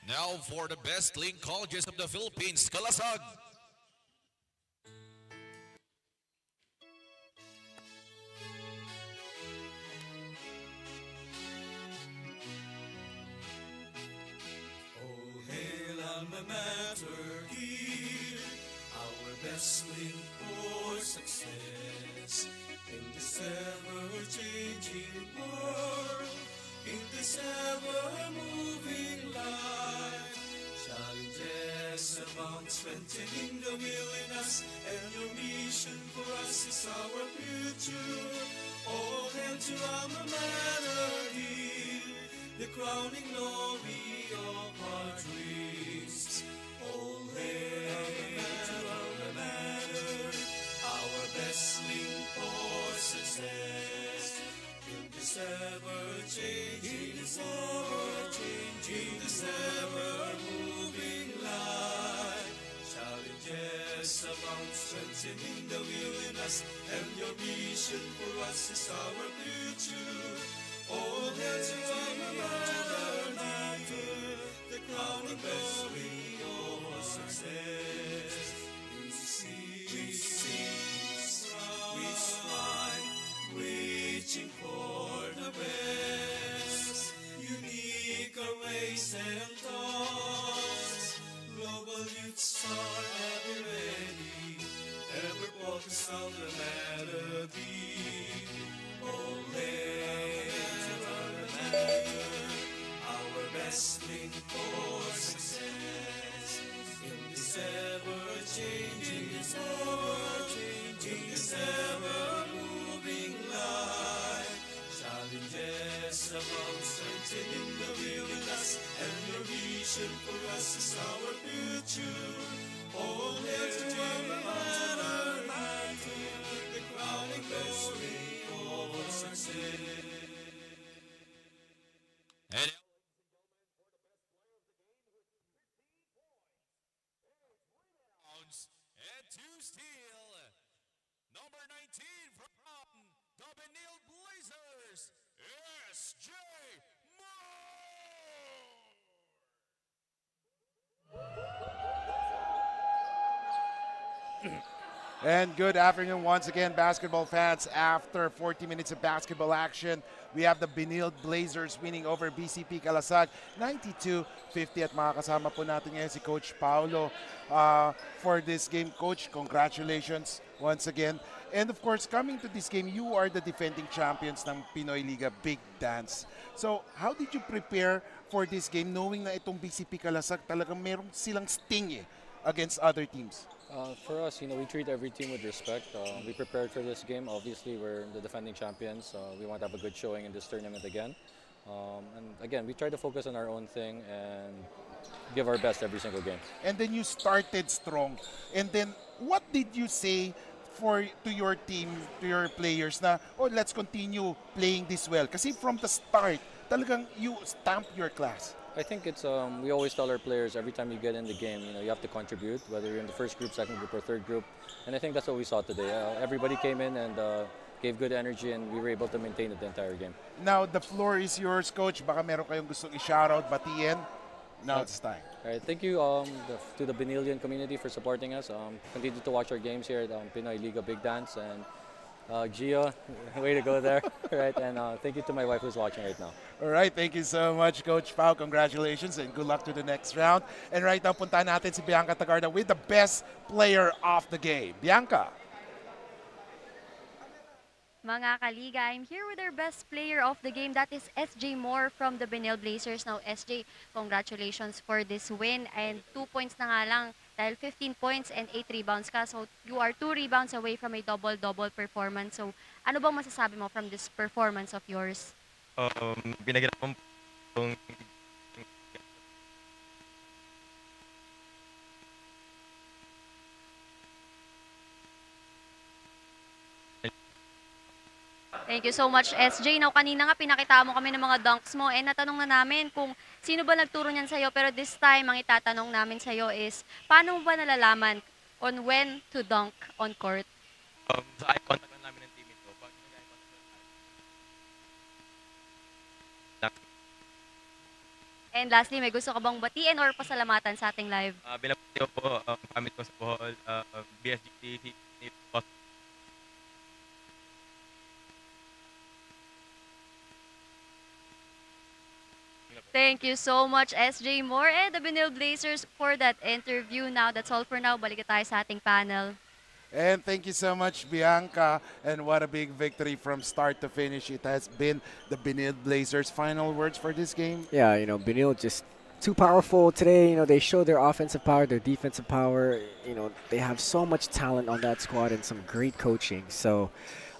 Now for the Bestlink colleges of the Philippines, Kalasag. All hail alma mater here, our best link for success in this ever-changing world, in this ever-moving life. Challenges abound, strengthening the will in us, and your mission for us is our future. All hail to alma mater here, the crowning glory of our dreams. All hail to alma mater, our best link for success in this ever-changing world, in this ever-moving life. Challenges abound, strengthening the will in us, and your vision for us is our future. All hail to alma mater, the crowning glory of our success. We sing, we strive, reaching for the best. Unique our ways and thoughts. Global youths are ever ready, ever focused on the melody. All hail to alma mater, our best link for success in this ever-changing world, in this ever-moving life. Challenges abound, strengthening the will in us, and your vision for us is our future. All hail to alma mater, the crowning glory of our success. And and two steal. Number 19 from the Benilde Blazers, S.J. And good afternoon once again, basketball fans. After 40 minutes of basketball action, we have the Benilde Blazers winning over BCP Kalasag 92-50 at makakasama po natin ngayon si Coach Paulo for this game. Coach, congratulations once again. And of course, coming to this game, you are the defending champions ng Pinoyliga Big Dance. So, how did you prepare for this game knowing na itong BCP Kalasag talagang meron silang sting against other teams? For us, we treat every team with respect. We prepared for this game. Obviously, we're the defending champions. We want to have a good showing in this tournament again. And again, we try to focus on our own thing and give our best every single game. And then you started strong. And then, what did you say to your team, to your players na, let's continue playing this well? Kasi from the start, talagang you stamped your class. I think it's we always tell our players every time you get in the game, you have to contribute, whether you're in the first group, second group, or third group. And I think that's what we saw today. Everybody came in and gave good energy, and we were able to maintain it the entire game. Now the floor is yours, Coach. Baka meron kayong gustong i-shoutout, batiin. Now it's time. All right, thank you to the Benildean community for supporting us. Continue to watch our games here at Pinoyliga Big Dance, and Gio, way to go there, right? And thank you to my wife who's watching right now. All right, thank you so much, Coach Pao. Congratulations and good luck to the next round. And right now, puntahan natin si Bianca Tagarda with the best player of the game. Bianca. Mga kaliga, I'm here with our best player of the game. That is S.J. Moore from the Benilde Blazers. Now, S.J., congratulations for this win. And 2 points na nga lang dahil 15 points and 8 rebounds ka. So, you are 2 rebounds away from a double-double performance. So, ano bang masasabi mo from this performance of yours? Binagyan mo Thank you so much, SJ. Now, kanina nga pinakita mo kami ng mga dunks mo and natanong na namin kung sino ba nagturo niyan sa'yo. Pero this time, ang itatanong namin sa'yo is, paano mo ba nalalaman on when to dunk on court? Sa eye contact lang namin ng teammate ko. Pag nag-eye contact And lastly, may gusto ka bang batiin or pasalamatan sa ating live? Binabati ko po ang pamit ko sa Bohol, BSGT, Thank you so much, SJ Moore and the Benilde Blazers for that interview. Now, that's all for now. Balik tayo sa ating panel. And thank you so much, Bianca. And what a big victory from start to finish. It has been the Benilde Blazers. Final words for this game? Yeah, you know, Benilde just too powerful today. You know, they show their offensive power, their defensive power. You know, they have so much talent on that squad and some great coaching. So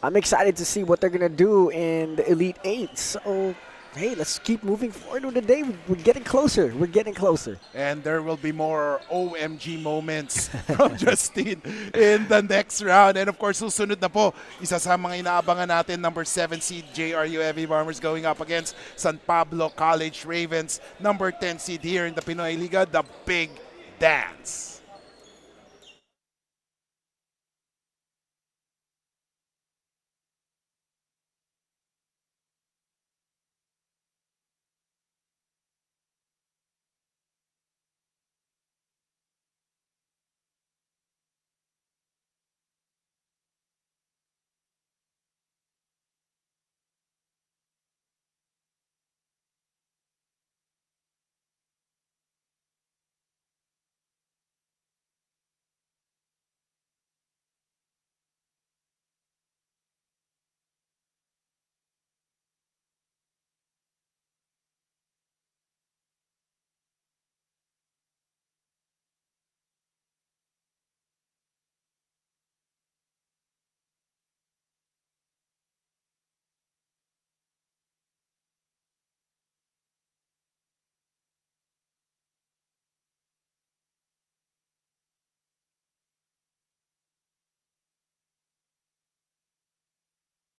I'm excited to see what they're going to do in the Elite Eight. So, hey, let's keep moving forward with the day. We're getting closer. We're getting closer. And there will be more OMG moments from Justin in the next round. And of course, susunod na po, isa sa mga inaabangan natin, number 7 seed JRU Heavy Bombers going up against San Pablo College Ravens, number 10 seed here in the Pinoyliga, the Big Dance.